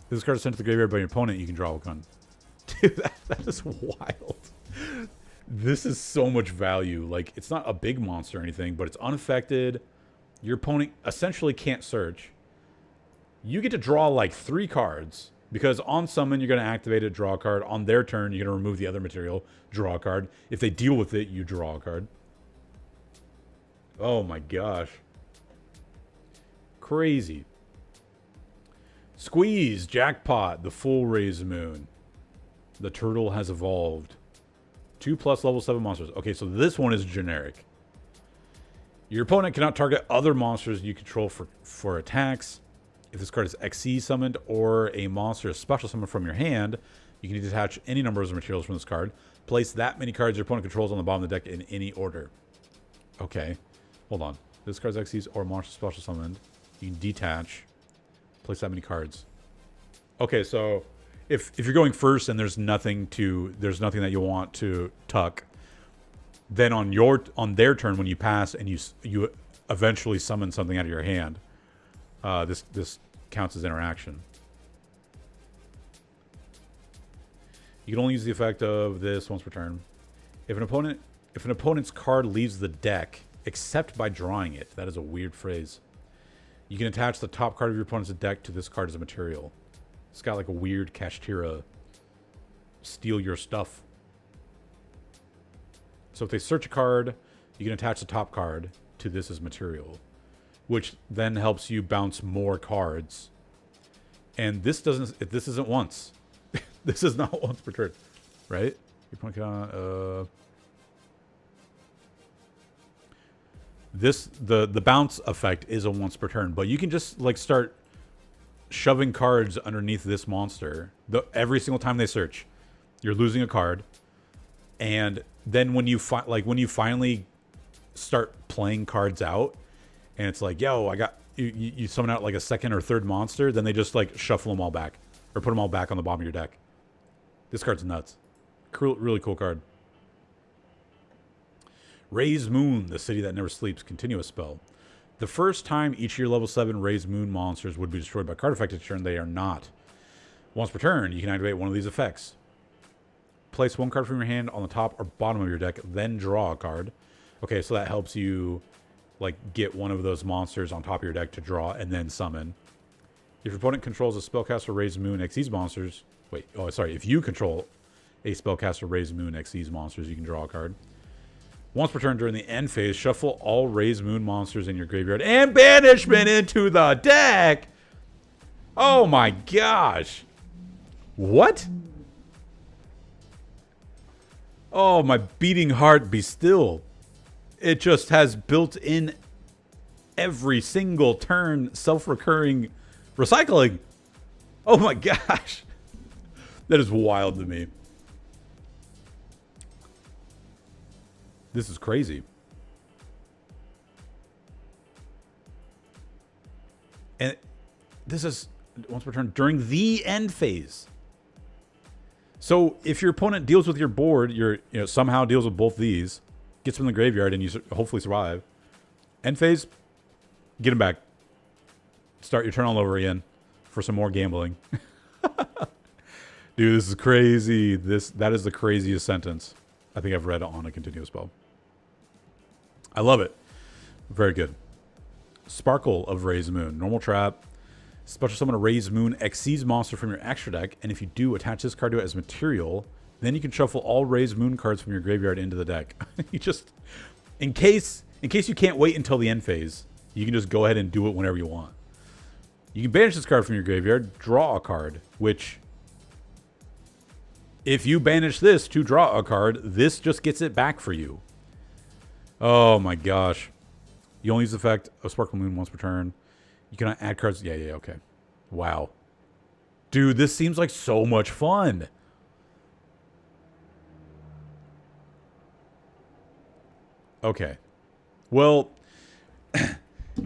If this card is sent to the graveyard by your opponent, you can draw a card. Dude, that is wild. This is so much value. Like, it's not a big monster or anything, but it's unaffected. Your opponent essentially can't search. You get to draw like 3 cards, because on summon, you're going to activate it, draw a card. On their turn, you're going to remove the other material, draw a card. If they deal with it, you draw a card. Oh my gosh. Crazy. Squeeze, Jackpot, the full Ray's Moon. The turtle has evolved. 2+ level 7 monsters. Okay, so this one is generic. Your opponent cannot target other monsters you control for attacks. If this card is XC summoned or a monster is special summoned from your hand, you can detach any number of materials from this card. Place that many cards your opponent controls on the bottom of the deck in any order. Okay, hold on. This card's XCs or monster special summoned. You can detach. Place that many cards. Okay, so if you're going first and there's nothing that you want to tuck, then on their turn when you pass and you eventually summon something out of your hand, this counts as interaction. You can only use the effect of this once per turn. If an opponent's card leaves the deck, except by drawing it, that is a weird phrase. You can attach the top card of your opponent's deck to this card as a material. It's got like a weird Kashtira steal your stuff. So if they search a card, you can attach the top card to this as material, which then helps you bounce more cards. And this isn't once. This is not once per turn, right? Your opponent cannot, the bounce effect is a once per turn, but you can just like start shoving cards underneath this monster. Every single time they search, you're losing a card. And then when you finally start playing cards out, and it's like, yo, I got you summon out like a second or third monster, then they just like shuffle them all back or put them all back on the bottom of your deck. This card's nuts. Really cool card. Raise Moon, the city that never sleeps. Continuous spell. The first time each of your level 7 Raise Moon monsters would be destroyed by card effect each turn, they are not. Once per turn, you can activate one of these effects. Place one card from your hand on the top or bottom of your deck, then draw a card. Okay, so that helps you like get one of those monsters on top of your deck to draw and then summon. If your opponent controls a spellcaster Raise Moon X these monsters, if you control a spellcaster Raise Moon X these monsters, you can draw a card. Once per turn during the end phase, shuffle all Raise Moon monsters in your graveyard and banishment into the deck. Oh my gosh. What? Oh, my beating heart be still. It just has built in every single turn self-recurring recycling. Oh my gosh. That is wild to me. This is crazy. And this is once per turn during the end phase. So if your opponent deals with your board, somehow deals with both these, gets them in the graveyard, and you hopefully survive. End phase, get him back. Start your turn all over again for some more gambling. Dude, this is crazy. That is the craziest sentence I think I've read on a continuous spell. I love it. Very good. Sparkle of Raise Moon. Normal trap. Special summon a Raise Moon Xyz monster from your extra deck, and if you do, attach this card to it as material. Then you can shuffle all Raise Moon cards from your graveyard into the deck. You just, in case you can't wait until the end phase, you can just go ahead and do it whenever you want. You can banish this card from your graveyard, draw a card, which, if you banish this to draw a card, this just gets it back for you. Oh my gosh. You only use the effect of Sparkle Moon once per turn. You cannot add cards. Yeah, okay. Wow. Dude, this seems like so much fun. Okay. Well,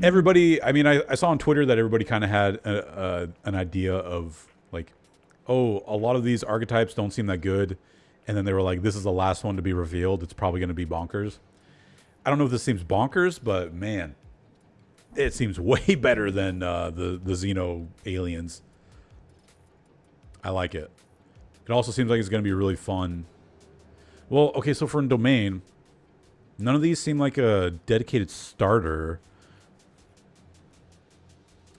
everybody, I mean, I saw on Twitter that everybody kind of had an idea of like, oh, a lot of these archetypes don't seem that good. And then they were like, this is the last one to be revealed. It's probably going to be bonkers. I don't know if this seems bonkers, but man, it seems way better than the Xeno aliens. I like it. It also seems like it's going to be really fun. Well, okay, so for Domain, none of these seem like a dedicated starter.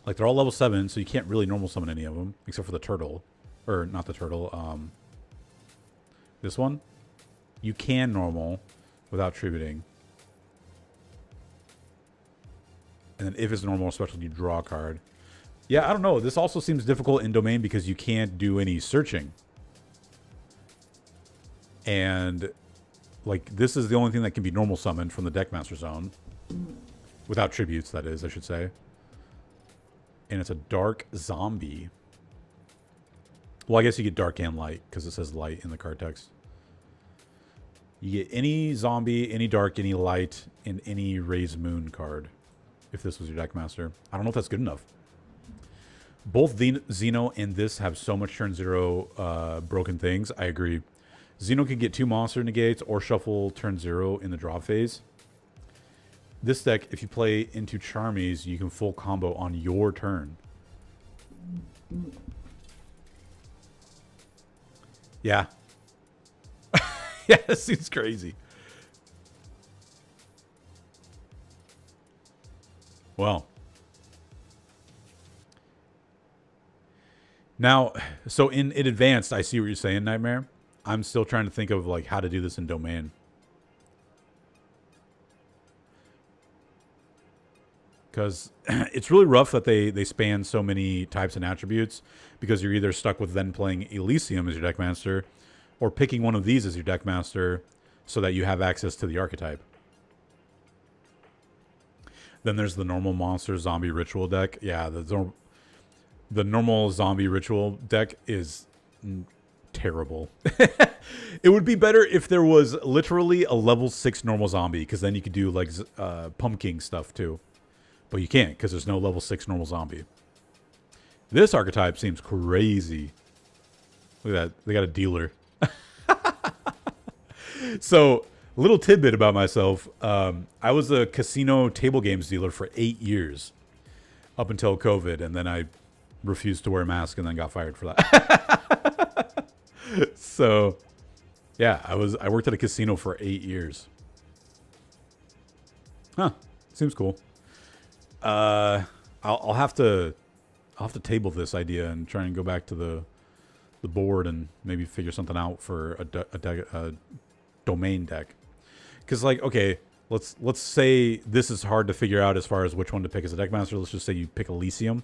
Like, they're all level 7, so you can't really normal summon any of them, except for the turtle. Or, not the turtle, this one. You can normal without tributing. And then if it's normal special, you draw a card. Yeah, I don't know. This also seems difficult in Domain because you can't do any searching. And, like, this is the only thing that can be normal summoned from the Deckmaster Zone. Without tributes, that is, I should say. And it's a dark zombie. Well, I guess you get dark and light because it says light in the card text. You get any zombie, any dark, any light, and any Raise Moon card. If this was your deck master. I don't know if that's good enough. Both Xeno and this have so much turn 0 broken things. I agree. Xeno can get 2 monster negates or shuffle turn 0 in the draw phase. This deck, if you play into Charmies, you can full combo on your turn. Yeah. Yeah, this seems crazy. Well. Now, so in advanced, I see what you're saying, Nightmare. I'm still trying to think of like how to do this in Domain. Because it's really rough that they span so many types and attributes, because you're either stuck with then playing Elysium as your deck master or picking one of these as your deck master so that you have access to the archetype. Then there's the normal monster zombie ritual deck. Yeah, the the normal zombie ritual deck is terrible. It would be better if there was literally a level 6 normal zombie, because then you could do like pumpkin stuff too. But you can't, because there's no level 6 normal zombie. This archetype seems crazy. Look at that. They got a dealer. So, little tidbit about myself. I was a casino table games dealer for 8 years. Up until COVID. And then I refused to wear a mask and then got fired for that. So, yeah. I worked at a casino for 8 years. Huh. Seems cool. I'll have to table this idea and try and go back to the board and maybe figure something out for a domain deck. Because, like, okay, let's say this is hard to figure out as far as which one to pick as a deck master. Let's just say you pick Elysium.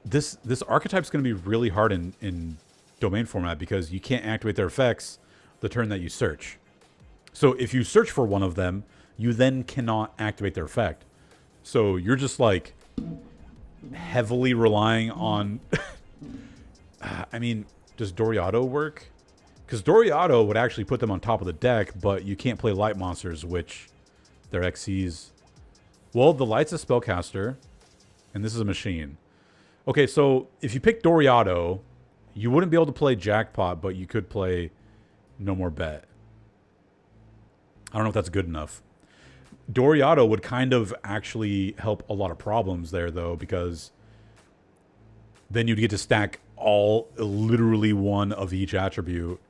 This archetype's going to be really hard in domain format because you can't activate their effects the turn that you search. So if you search for one of them, you then cannot activate their effect. So you're just like heavily relying on... I mean, does Doriado work? Because Doriado would actually put them on top of the deck, but you can't play light monsters, which they're XCs. Well, the light's a spellcaster, and this is a machine. Okay, so if you pick Doriado, you wouldn't be able to play Jackpot, but you could play No More Bet. I don't know if that's good enough. Doriado would kind of actually help a lot of problems there, though, because then you'd get to stack literally one of each attribute.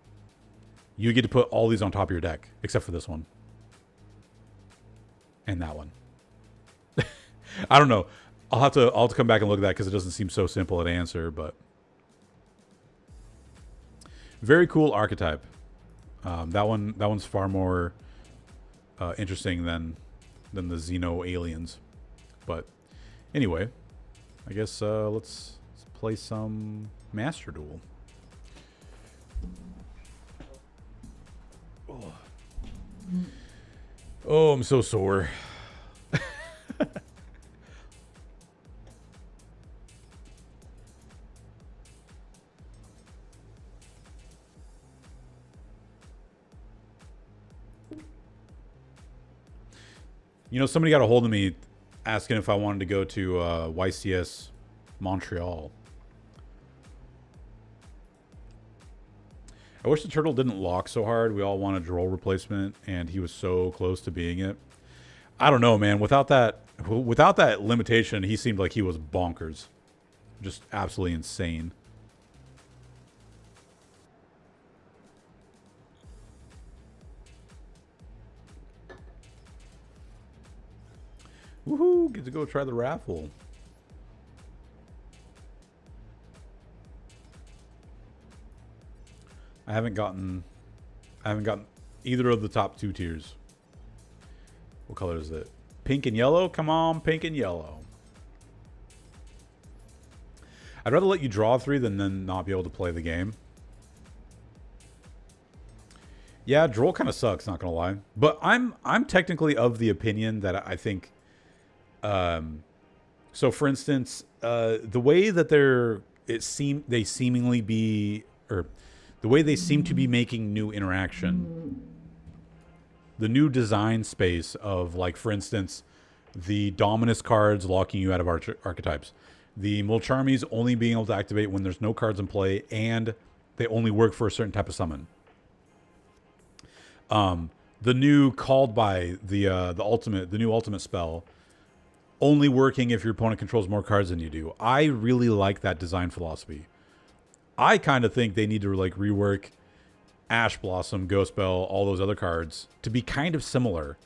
You get to put all these on top of your deck, except for this one. And that one. I don't know. I'll have to come back and look at that because it doesn't seem so simple to answer, but very cool archetype. That one's far more interesting than the Xeno aliens. But anyway, I guess let's play some Master Duel. Oh, I'm so sore. You know, somebody got a hold of me asking if I wanted to go to YCS Montreal. I wish the turtle didn't lock so hard. We all wanted Droll replacement, and he was so close to being it. I don't know, man. Without that limitation, he seemed like he was bonkers. Just absolutely insane. Woohoo! Get to go try the raffle. I haven't gotten either of the top 2 tiers. What color is it? Pink and yellow? Come on, pink and yellow. I'd rather let you draw 3 than not be able to play the game. Yeah, Droll kind of sucks, not gonna lie. But I'm technically of the opinion that I think. So for instance, the way that they seemingly be, or the way they seem to be making new interaction, the new design space of, like, for instance, the Dominus cards locking you out of archetypes, the Mulcharmies only being able to activate when there's no cards in play, and they only work for a certain type of summon. The new called by the new ultimate spell, only working if your opponent controls more cards than you do. I really like that design philosophy. I kind of think they need to, like, rework Ash Blossom, Ghost Bell, all those other cards to be kind of similar,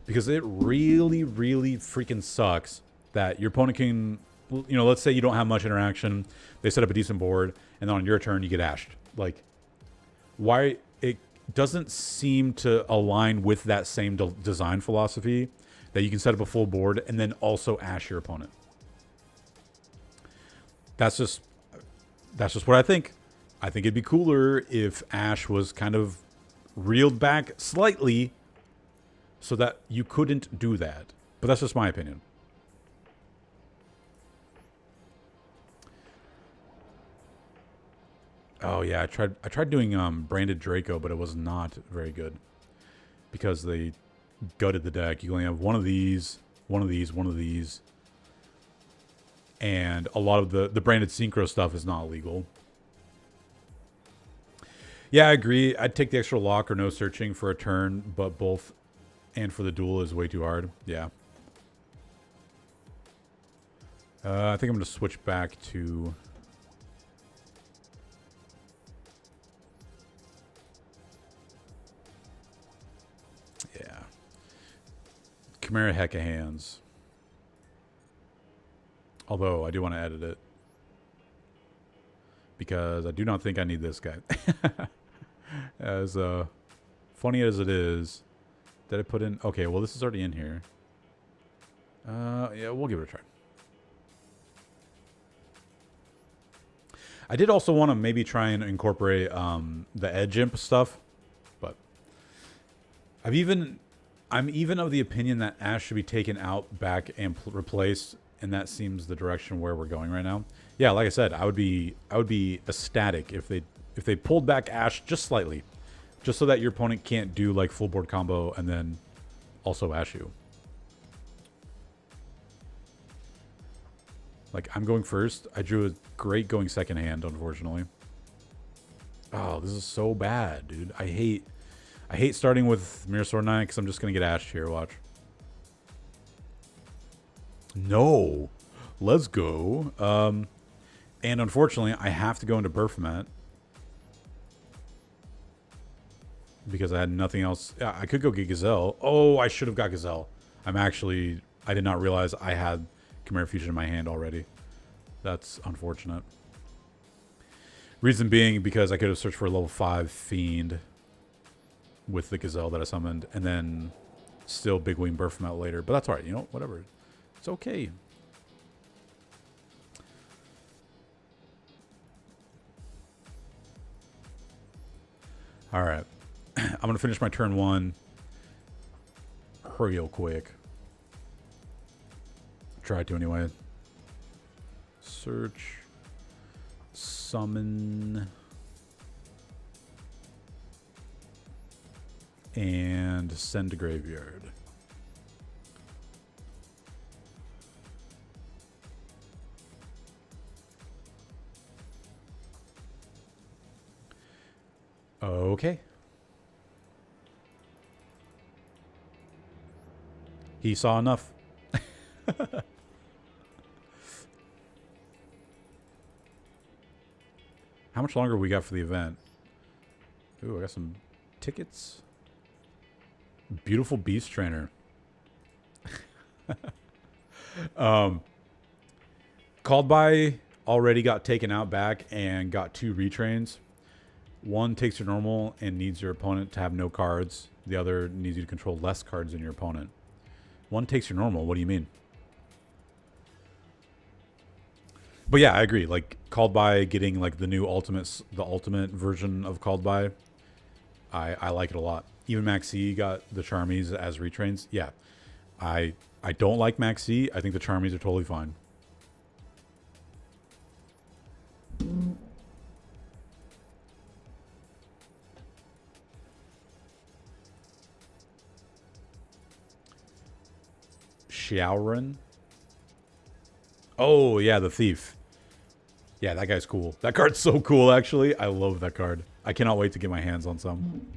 because it really, really freaking sucks that your opponent can, you know, let's say you don't have much interaction, they set up a decent board, and then on your turn you get ashed. Like, why? It doesn't seem to align with that same design philosophy that you can set up a full board and then also ash your opponent. That's just what I think. I think it'd be cooler if Ash was kind of reeled back slightly so that you couldn't do that. But that's just my opinion. Oh yeah, I tried doing branded Draco, but it was not very good because they gutted the deck. You only have one of these, one of these, one of these, and a lot of the branded synchro stuff is not legal. Yeah, I agree. I'd take the extra lock or no searching for a turn, but both and for the duel is way too hard. Yeah. I think I'm going to switch back to... Yeah. Chimera Hecka Hands. Although, I do want to edit it. Because I do not think I need this guy. As funny as it is, did I put in... Okay, well, this is already in here. Yeah, we'll give it a try. I did also want to maybe try and incorporate the Edge Imp stuff, but I'm even of the opinion that Ash should be taken out, back, and replaced, and that seems the direction where we're going right now. Yeah, like I said, I would be ecstatic if they pulled back Ash just slightly, just so that your opponent can't do like full board combo and then also Ash you. Like, I'm going first. I drew a great going second hand, unfortunately. Oh, this is so bad, dude. I hate starting with Mirror Sword Knight because I'm just going to get ashed here. Watch. No. Let's go. And unfortunately, I have to go into Berfomet. Because I had nothing else. Yeah, I could go get Gazelle. Oh, I should have got Gazelle. I did not realize I had Chimera Fusion in my hand already. That's unfortunate. Reason being because I could have searched for a level 5 Fiend with the Gazelle that I summoned, and then still Big Wing Berfomet later. But that's alright, you know, whatever. It's okay. Alright. I'm going to finish my turn 1 real quick. Try to anyway. Search. Summon. And send to graveyard. Okay. He saw enough. How much longer we got for the event? Ooh, I got some tickets. Beautiful Beast Trainer. Called by already got taken out back and got 2 retrains. One takes your normal and needs your opponent to have no cards. The other needs you to control less cards than your opponent. One takes your normal. What do you mean? But yeah, I agree. Like, Called by getting like the new the ultimate version of Called by, I like it a lot. Even Maxi got the Charmies as retrains. Yeah, I don't like Maxi. I think the Charmies are totally fine. Xiaoran. Oh yeah, the thief. Yeah, that guy's cool. That card's so cool, actually. I love that card. I cannot wait to get my hands on some.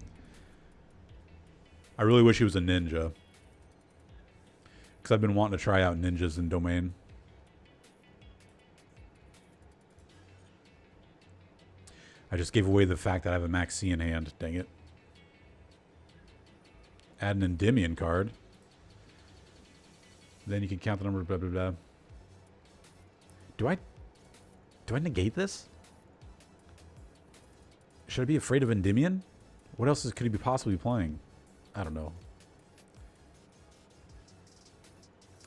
I really wish he was a ninja. Because I've been wanting to try out ninjas in Domain. I just gave away the fact that I have a Maxi in hand. Dang it. Add an Endymion card. Then you can count the number, blah, blah, blah. Do I negate this? Should I be afraid of Endymion? What else could he be possibly playing? I don't know.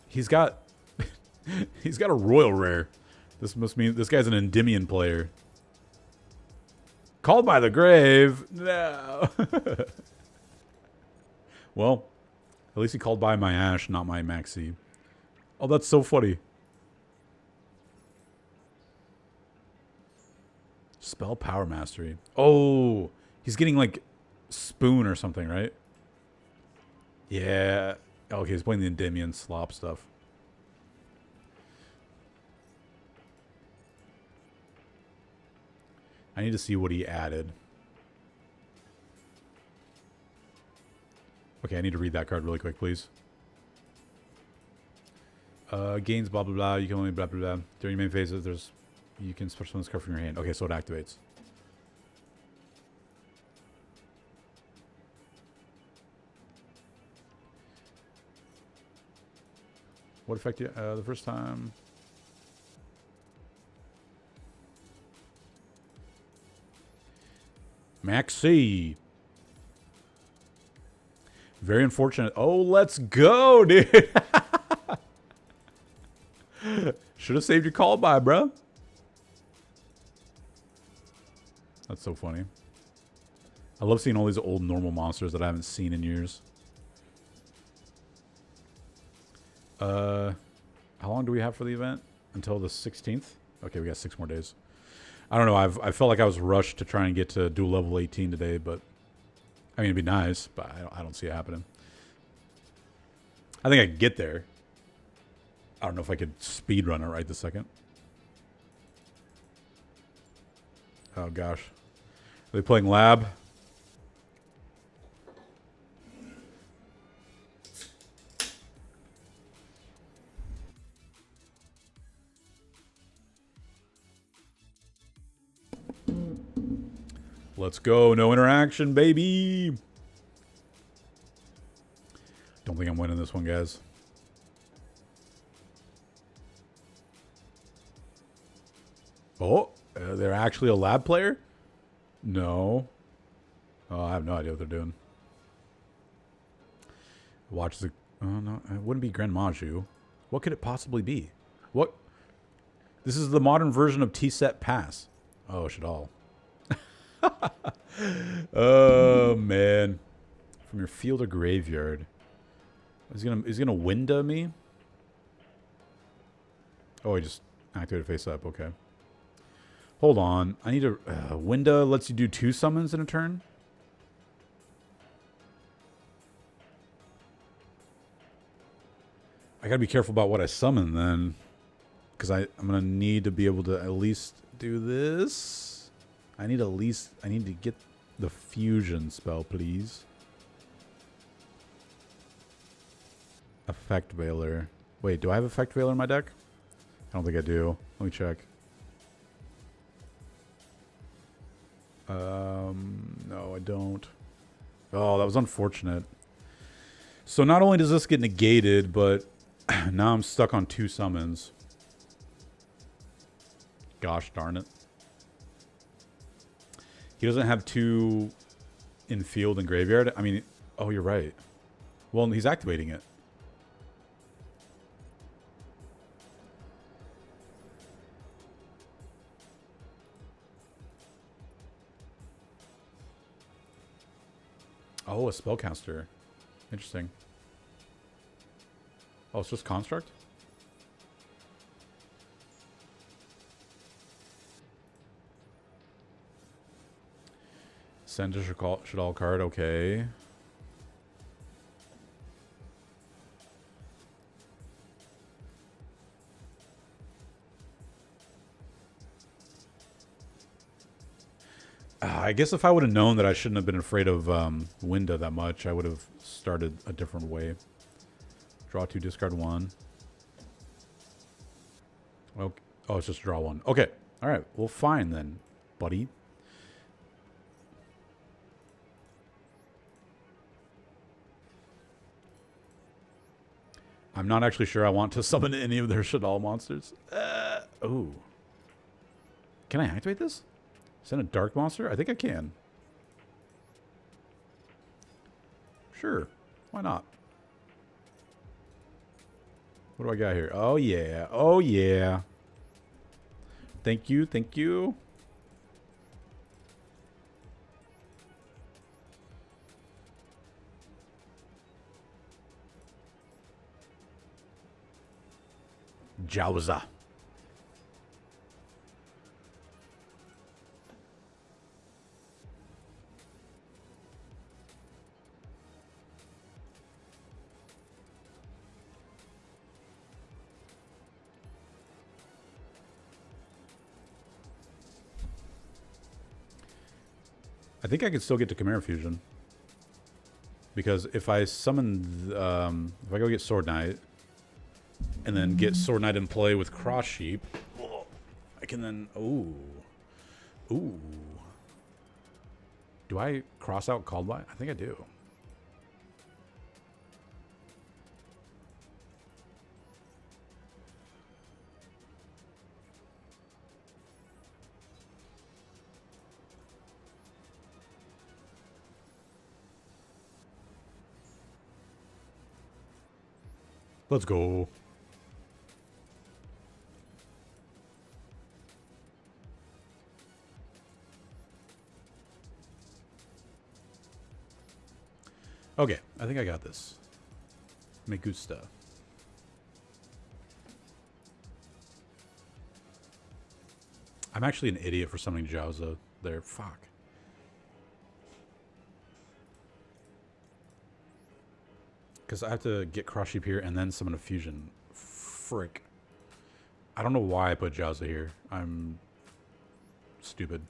He's got he's got a royal rare. This must mean this guy's an Endymion player. Called by the grave. No. Well, at least he called by my Ash, not my Maxi. Oh, that's so funny. Spell power mastery. Oh, he's getting like spoon or something, right? Yeah. Okay, he's playing the Endymion slop stuff. I need to see what he added. Okay, I need to read that card really quick, please. Gains blah blah blah. You can only blah blah blah. During your main phases, you can special summon this card from your hand. Okay, so it activates. What effect the first time? Maxi. Very unfortunate. Oh, let's go, dude. Should have saved your call by, bro. That's so funny. I love seeing all these old normal monsters that I haven't seen in years. How long do we have for the event? Until the 16th? Okay, we got 6 more days. I don't know. I felt like I was rushed to try and get to dual level 18 today, but I mean, it'd be nice, but I don't see it happening. I think I could get there. I don't know if I could speed run it right this second. Oh gosh. Are they playing lab? Let's go. No interaction, baby. Don't think I'm winning this one, guys. Oh, they're actually a lab player? No. Oh, I have no idea what they're doing. Watch the... Oh, no. It wouldn't be Grand Maju. What could it possibly be? What? This is the modern version of T-Set Pass. Oh, Shadal. Oh, man. From your field or graveyard. He's gonna window me? Oh, he just activated face up. Okay. Hold on. I need a... window lets you do 2 summons in a turn? I gotta be careful about what I summon then. Because I'm gonna need to be able to at least do this. I need to get the fusion spell, please. Effect Veiler. Wait, do I have Effect Veiler in my deck? I don't think I do. Let me check. No, I don't. Oh, that was unfortunate. So not only does this get negated, but now I'm stuck on 2 summons. Gosh darn it. He doesn't have 2 in field and graveyard. I mean, oh, you're right. Well, he's activating it. Oh, a spellcaster. Interesting. Oh, it's just construct? Send a Shadal card, okay. I guess if I would have known that I shouldn't have been afraid of Winda that much, I would have started a different way. Draw 2, discard 1. Okay. Oh, it's just draw 1. Okay. All right. Well, fine then, buddy. I'm not actually sure I want to summon any of their Shadal monsters. Oh. Can I activate this? Send a dark monster? I think I can. Sure. Why not? What do I got here? Oh, yeah. Oh, yeah. Thank you. Thank you. Jowza. I think I can still get to Chimera Fusion. Because if I summon, if I go get Sword Knight, and then get Sword Knight in play with Cross Sheep, I can then, ooh. Do I cross out Called By? I think I do. Let's go. Okay, I think I got this. Me gusta. I'm actually an idiot for summoning Jowza there. Fuck. Because I have to get Cross Sheep here and then summon a Fusion. Frick. I don't know why I put Jowza here. I'm stupid.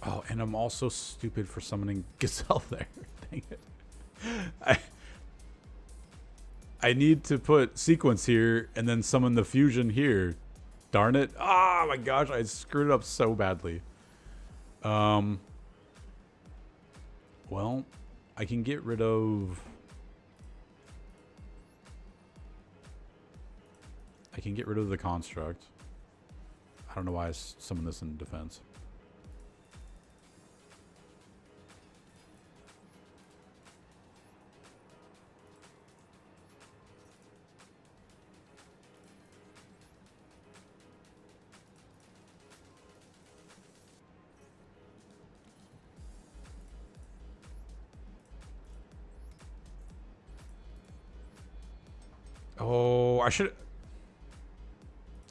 Oh, and I'm also stupid for summoning Gazelle there. Dang it. I need to put Sequence here and then summon the Fusion here. Darn it. Oh my gosh, I screwed it up so badly. Well, I can get rid of... I can get rid of the Construct. I don't know why I summoned this in defense. Oh, I should...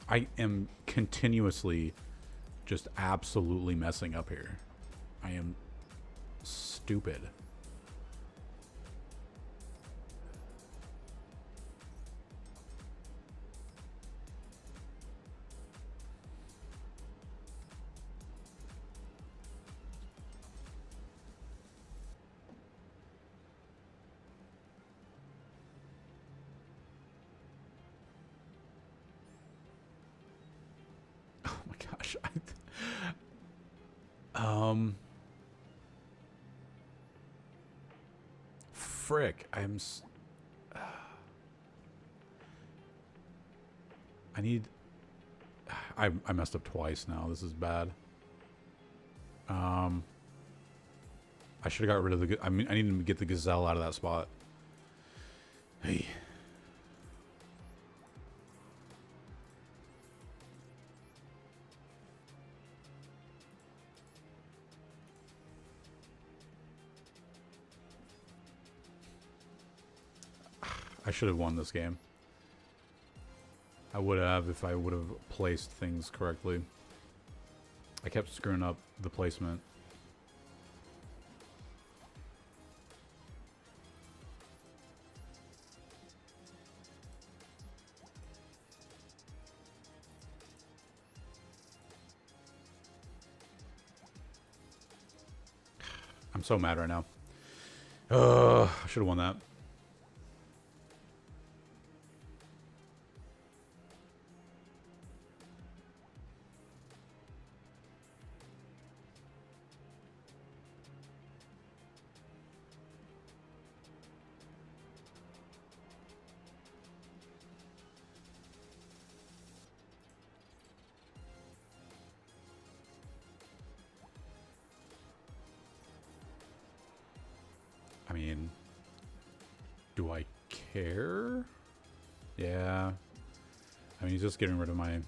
I am continuously just absolutely messing up here. I am stupid. Frick, I need... I messed up twice now. This is bad. I should have got rid of the... I mean, I need to get the Gazelle out of that spot. Hey. I should have won this game. I would have if I would have placed things correctly. I kept screwing up the placement. I'm so mad right now. I should have won that. I mean, do I care? Yeah. I mean, he's just getting rid of my...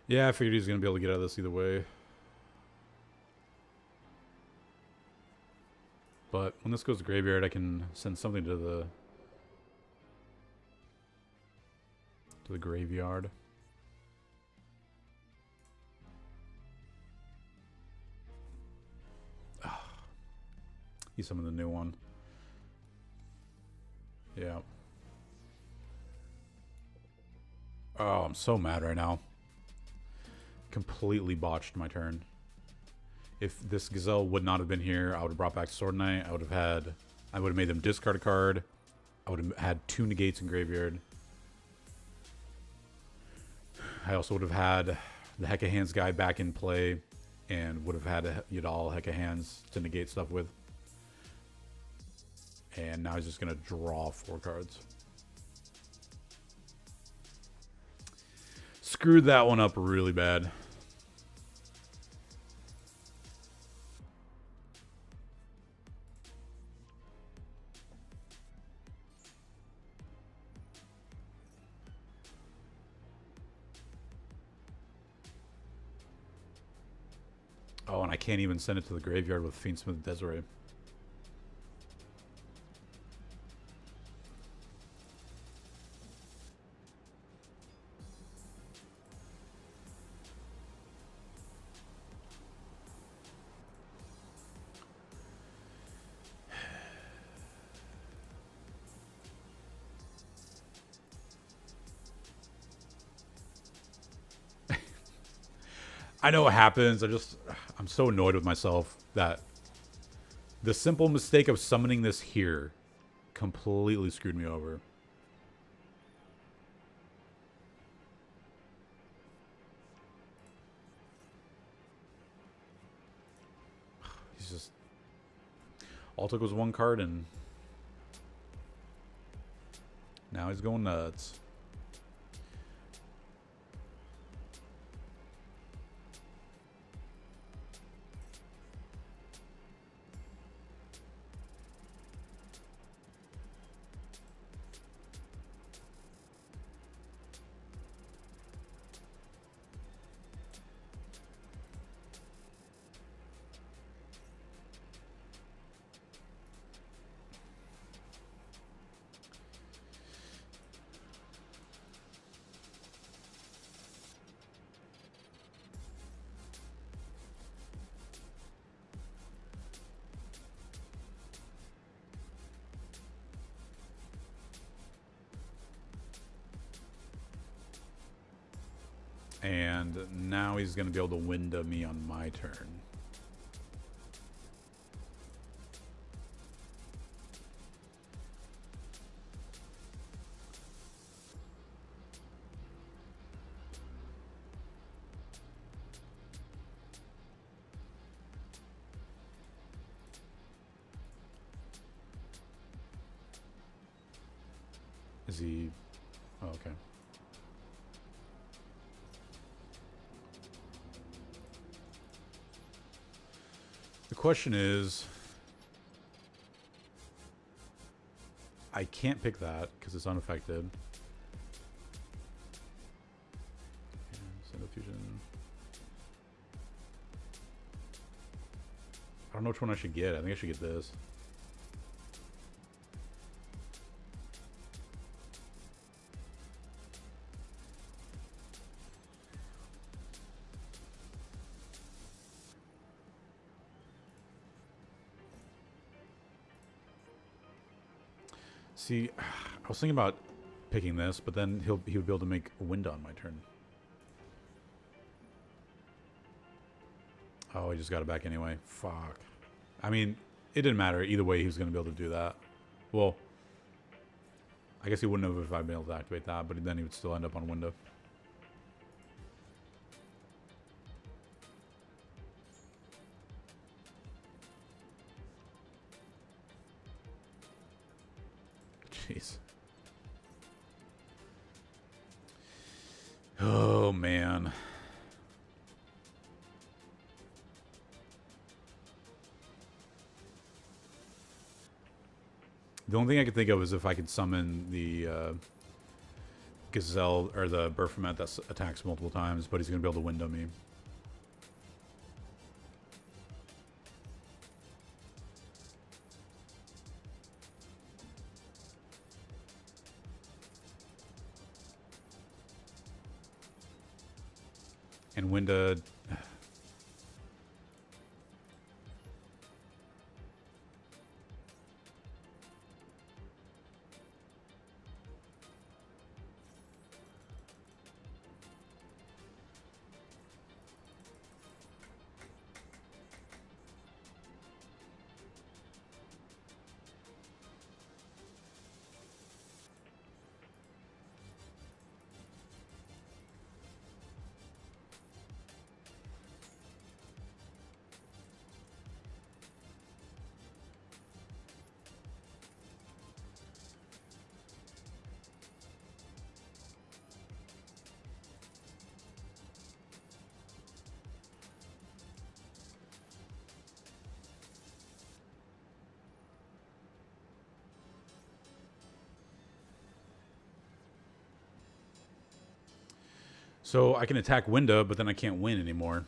Yeah, I figured he was going to be able to get out of this either way. But when this goes to graveyard, I can send something to the graveyard. He's summoned the new one. Yeah. Oh, I'm so mad right now. Completely botched my turn. If this Gazelle would not have been here, I would have brought back Sword Knight. I would have made them discard a card. I would have had 2 negates in graveyard. I also would have had the Heck of Hands guy back in play and would have had a Yidal Heck of Hands to negate stuff with. And now he's just going to draw 4 cards. Screwed that one up really bad. Oh, and I can't even send it to the graveyard with Fiendsmith Desiree. I know it happens. I'm so annoyed with myself that the simple mistake of summoning this here completely screwed me over. He's just... all took was 1 card and now he's going nuts. And now he's going to be able to window me on my turn. Is he... oh, okay. The question is, I can't pick that because it's unaffected. Send a fusion. I don't know which one I should get. I think I should get this. See, I was thinking about picking this, but then he would be able to make a window on my turn. Oh, he just got it back anyway. Fuck. I mean, it didn't matter. Either way, he was going to be able to do that. Well, I guess he wouldn't have if I'd been able to activate that, but then he would still end up on window. Jeez. Oh, man. The only thing I could think of is if I could summon the Gazelle or the Berfomet that attacks multiple times, but he's gonna be able to window me. And window. So I can attack window, but then I can't win anymore.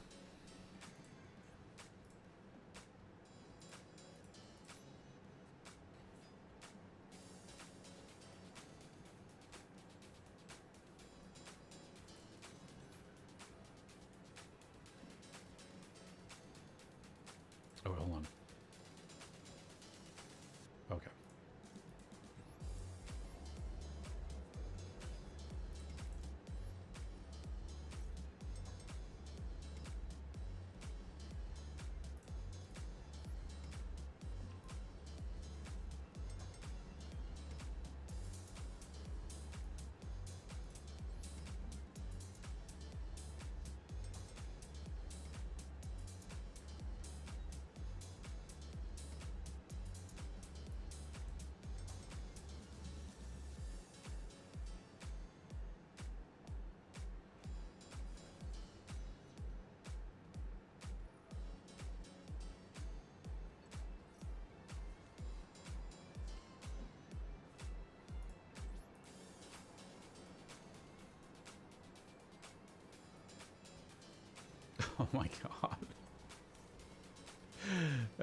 Oh, hold on. Okay. Oh my god.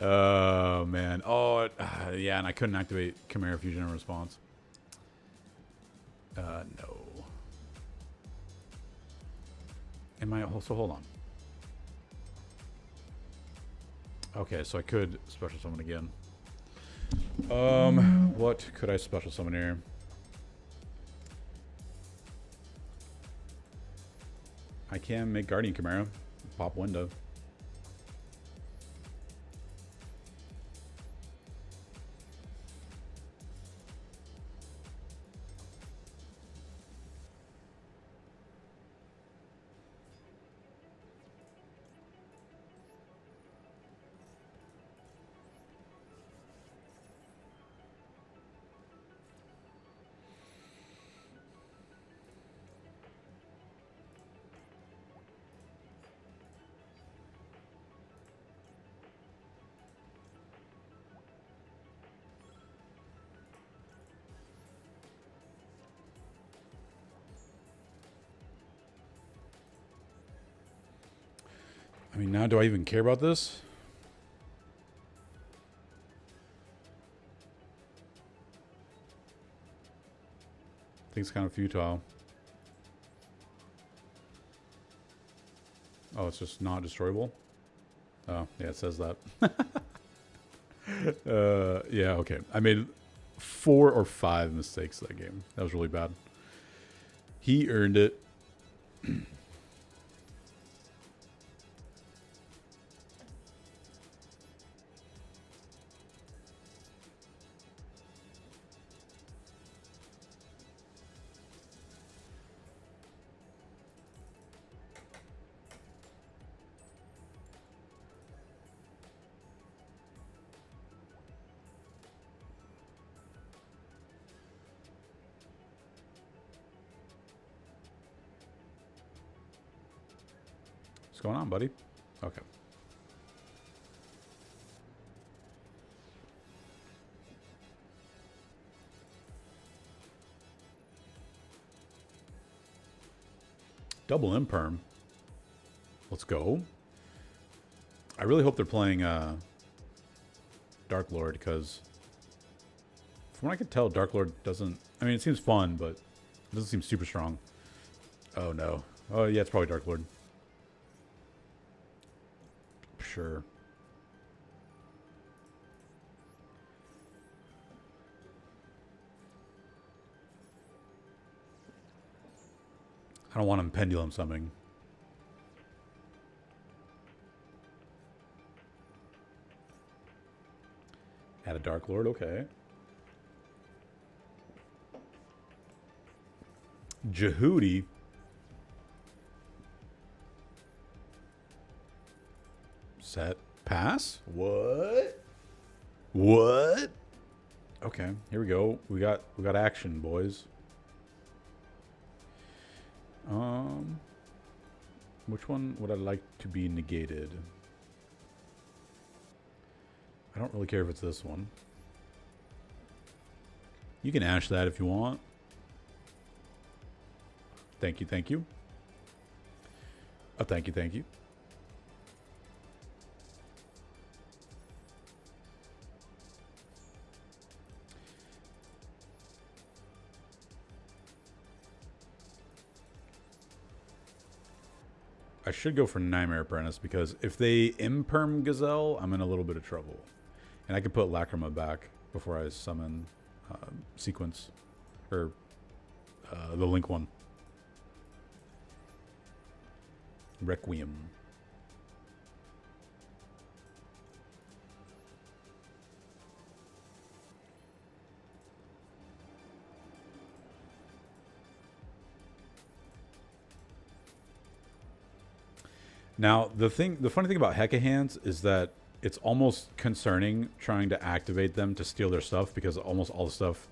Oh man. Oh yeah, and I couldn't activate Chimera Fusion in response. No. Am I also hold on? Okay, so I could special summon again. What could I special summon here? I can make Guardian Chimera. Pop window. I mean, now do I even care about this? I think it's kind of futile. Oh, it's just not destroyable? Oh, yeah, it says that. Yeah, okay. I made 4 or 5 mistakes that game. That was really bad. He earned it. What's going on, buddy? Okay. Double Imperm. Let's go. I really hope they're playing Dark Lord, because from what I can tell, Dark Lord doesn't... I mean, it seems fun, but it doesn't seem super strong. Oh, no. Oh, yeah, it's probably Dark Lord. Sure. I don't want him pendulum summoning. Add a Dark Lord, okay. Jehudi. Set. Pass? What? What? Okay, here we go. We got action, boys. Which one would I like to be negated? I don't really care if it's this one. You can ash that if you want. Thank you, thank you. Oh, thank you, thank you. I should go for Nightmare Apprentice, because if they imperm Gazelle, I'm in a little bit of trouble. And I could put Lacrima back before I summon Sequence. Or the Link one. Requiem. Now, the funny thing about Heka Hands is that it's almost concerning trying to activate them to steal their stuff, because almost all the stuff...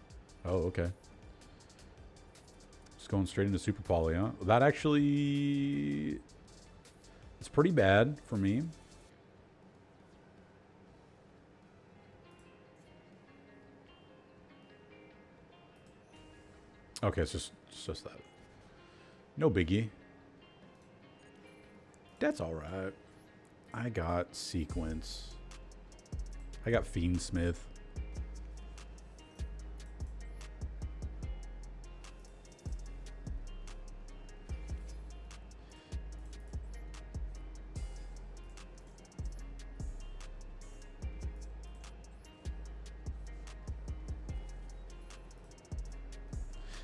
Oh, okay. Just going straight into Super Poly, huh? That actually... It's pretty bad for me. Okay, it's just that. No biggie. That's alright. I got Sequence. I got Fiendsmith.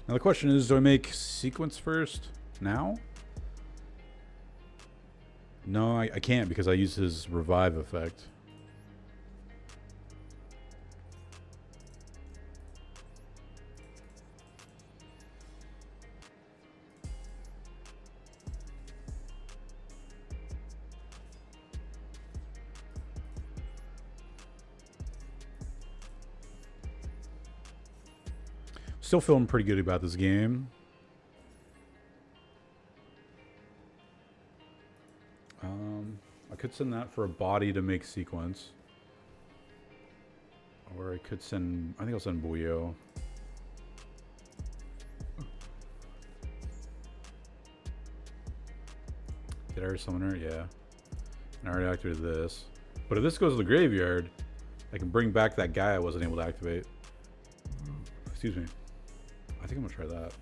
Now the question is, do I make Sequence first? Now? No, I can't, because I use his revive effect. Still feeling pretty good about this game. I could send that for a body to make Sequence. Or I could send... I think I'll send Buyo. Did I already summon her? Yeah. And I already activated this. But if this goes to the graveyard, I can bring back that guy I wasn't able to activate. Excuse me. I think I'm gonna try that.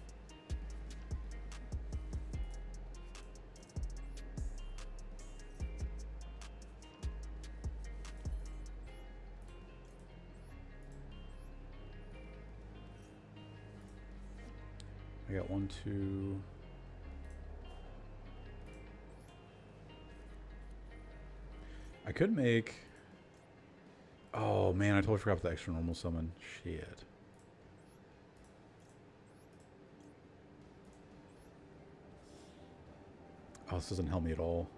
I got 1, 2. I could make... Oh man, I totally forgot about the extra normal summon. Shit. Oh, this doesn't help me at all.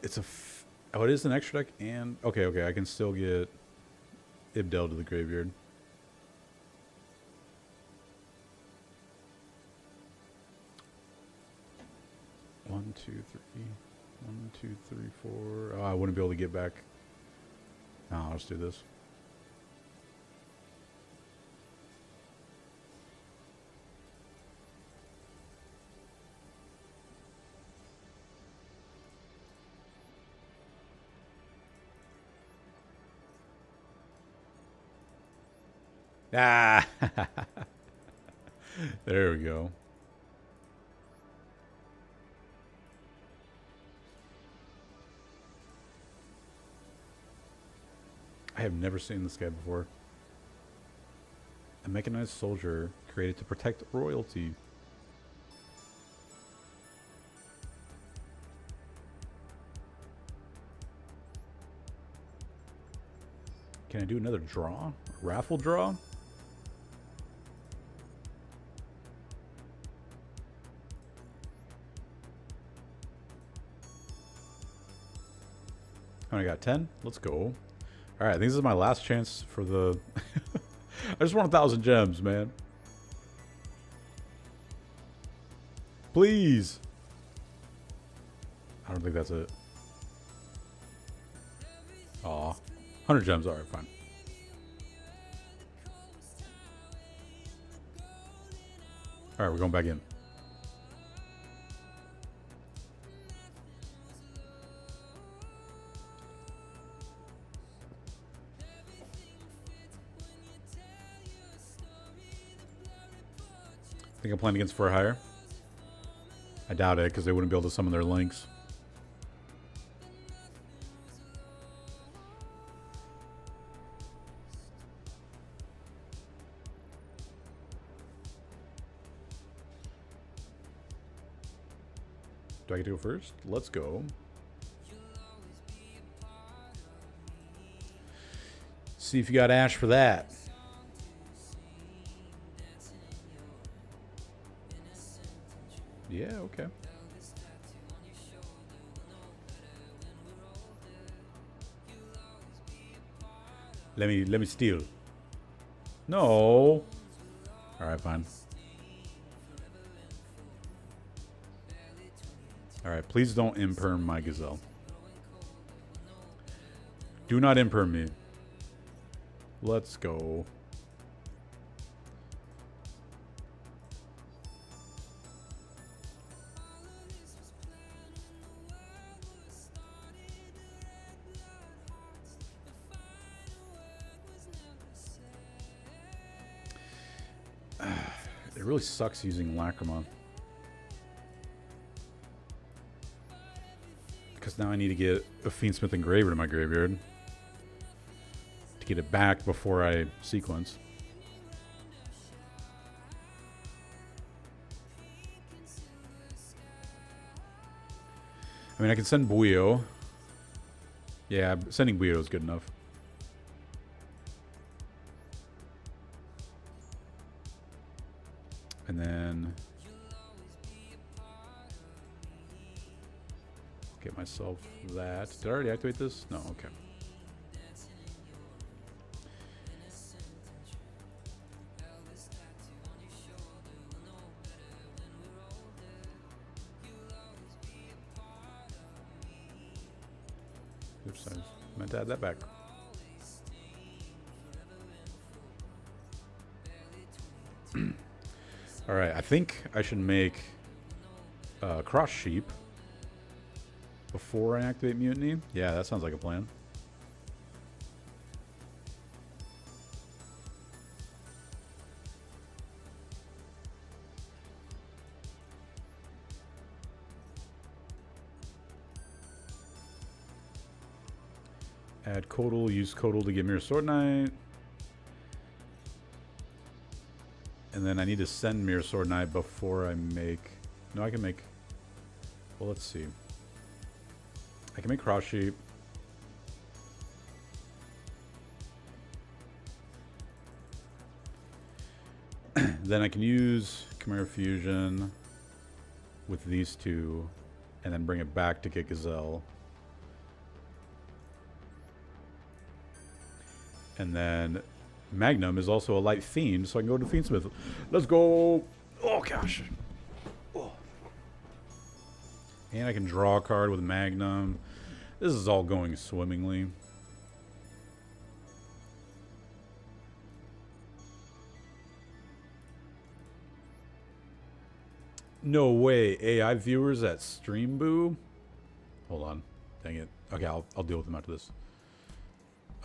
It's a... Oh, it is an extra deck and... Okay, I can still get Ibdel to the graveyard. One, two, three. 1, 2, 3, 4. Oh, I wouldn't be able to get back. No, let's do this. Ah! There we go. I have never seen this guy before. A mechanized soldier created to protect royalty. Can I do another draw? A raffle draw? I got 10. Let's go. All right, I think this is my last chance for the... I just want 1,000 gems, man. Please. I don't think that's it. Aw. 100 gems. All right, fine. All right, we're going back in. Think I'm playing against for hire? I doubt it, because they wouldn't be able to summon their links. Do I get to go first? Let's go. See if you got Ash for that. Yeah, okay. Let me steal. No. All right, fine. All right, please don't imperm my gazelle. Do not imperm me. Let's go. It really sucks using Lacrima. Because now I need to get a Fiendsmith Engraver to my graveyard. To get it back before I sequence. I mean, I can send Buio. Yeah, sending Buio is good enough. And then get myself that. Did I already activate this? No, okay. Oops, I meant to add that back. All right, I think I should make Cross Sheep before I activate Mutiny. Yeah, that sounds like a plan. Add Codal, use Codal to get Mirror Sword Knight. And then I need to send Mirror Sword Knight before I make... No, I can make... Well, let's see. I can make Cross Sheep. Then I can use Chimera Fusion with these two and then bring it back to get Gazelle. And then Magnum is also a light fiend, so I can go to Fiendsmith. Let's go! Oh gosh. Oh. And I can draw a card with Magnum. This is all going swimmingly. No way. AI viewers at Streamboo? Hold on. Dang it. Okay, I'll deal with them after this.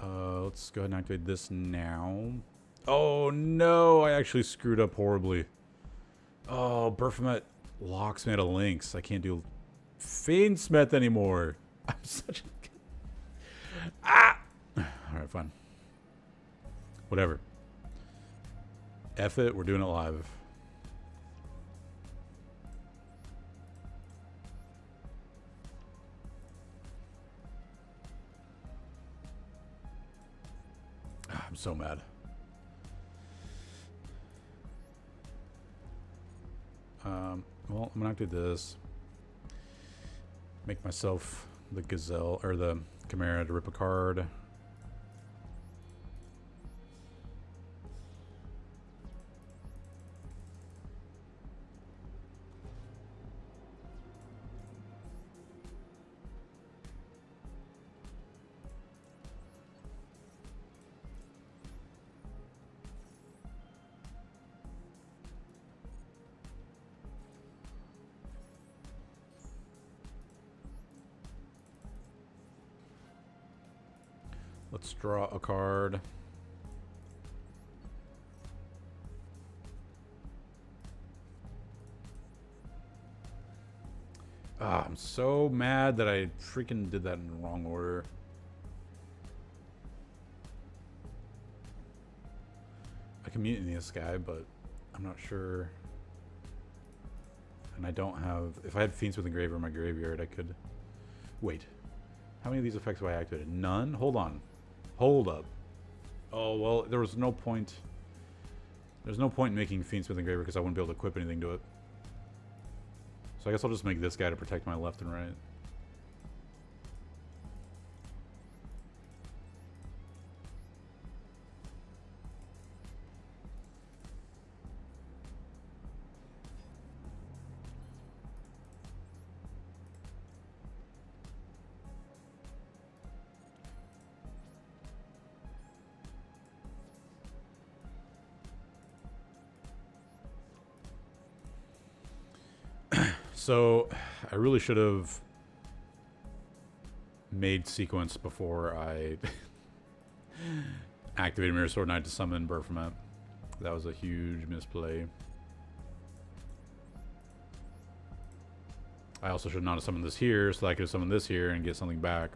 Let's go ahead and activate this now. Oh no, I actually screwed up horribly. Oh, Baphomet locks me out of links. I can't do Fiendsmith anymore. I'm such a... Ah! Alright, fine. Whatever. F it, we're doing it live. I'm so mad. Well, I'm gonna do this. Make myself the Gazelle or the Chimera to rip a card. Let's draw a card. Ah, I'm so mad that I freaking did that in the wrong order. I can mutiny this guy, but I'm not sure. And I don't have... If I had Fiendsmith Engraver in my graveyard, I could... Wait. How many of these effects have I activated? None? Hold on. Hold up. Oh, well, there was no point... There's no point in making Fiendsmith Engraver because I wouldn't be able to equip anything to it. So I guess I'll just make this guy to protect my left and right. So, I really should have made sequence before I activated Mirror Sword Knight to summon Baphomet. That was a huge misplay. I also should not have summoned this here, so I could have summoned this here and get something back.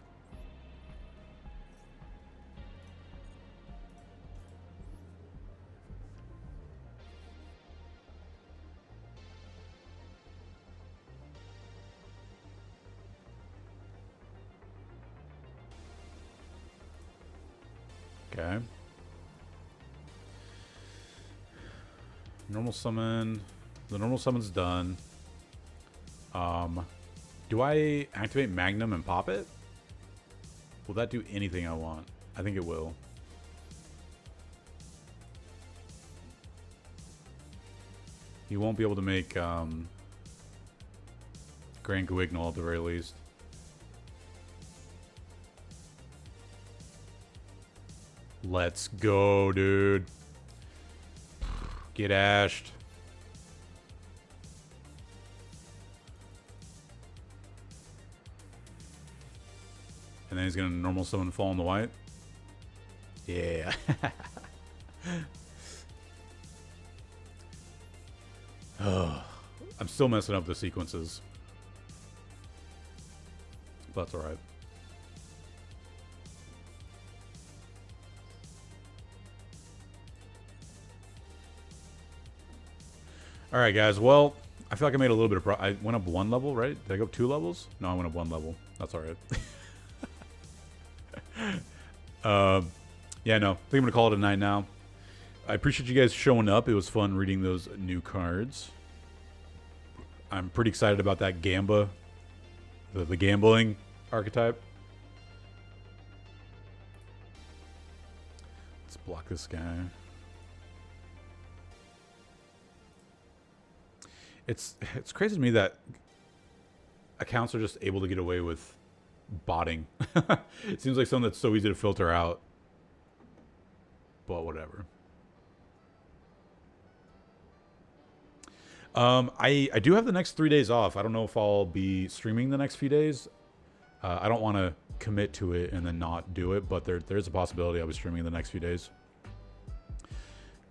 Okay. Normal summon. The normal summon's done. Do I activate Magnum and pop it? Will that do anything I want? I think it will. He won't be able to make Grand Guignol at the very least. Let's go, dude. Get ashed. And then he's gonna normal summon Fall in the White. Yeah. Oh, I'm still messing up the sequences. But that's alright. Alright, guys. Well, I feel like I made a little bit of I went up 1 level, right? Did I go up 2 levels? No, I went up 1 level. That's alright. Yeah, no. I think I'm going to call it a night now. I appreciate you guys showing up. It was fun reading those new cards. I'm pretty excited about that Gamba. The gambling archetype. Let's block this guy. It's crazy to me that accounts are just able to get away with botting. It seems like something that's so easy to filter out. But whatever. I do have the next 3 days off. I don't know if I'll be streaming the next few days. I don't want to commit to it and then not do it, but there's a possibility I'll be streaming the next few days.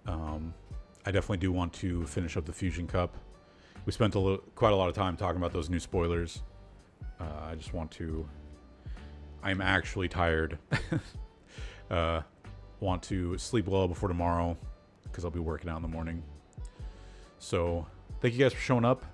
I definitely do want to finish up the Fusion Cup. We spent quite a lot of time talking about those new spoilers. I just want to... I'm actually tired. Want to sleep well before tomorrow because I'll be working out in the morning. So, thank you guys for showing up.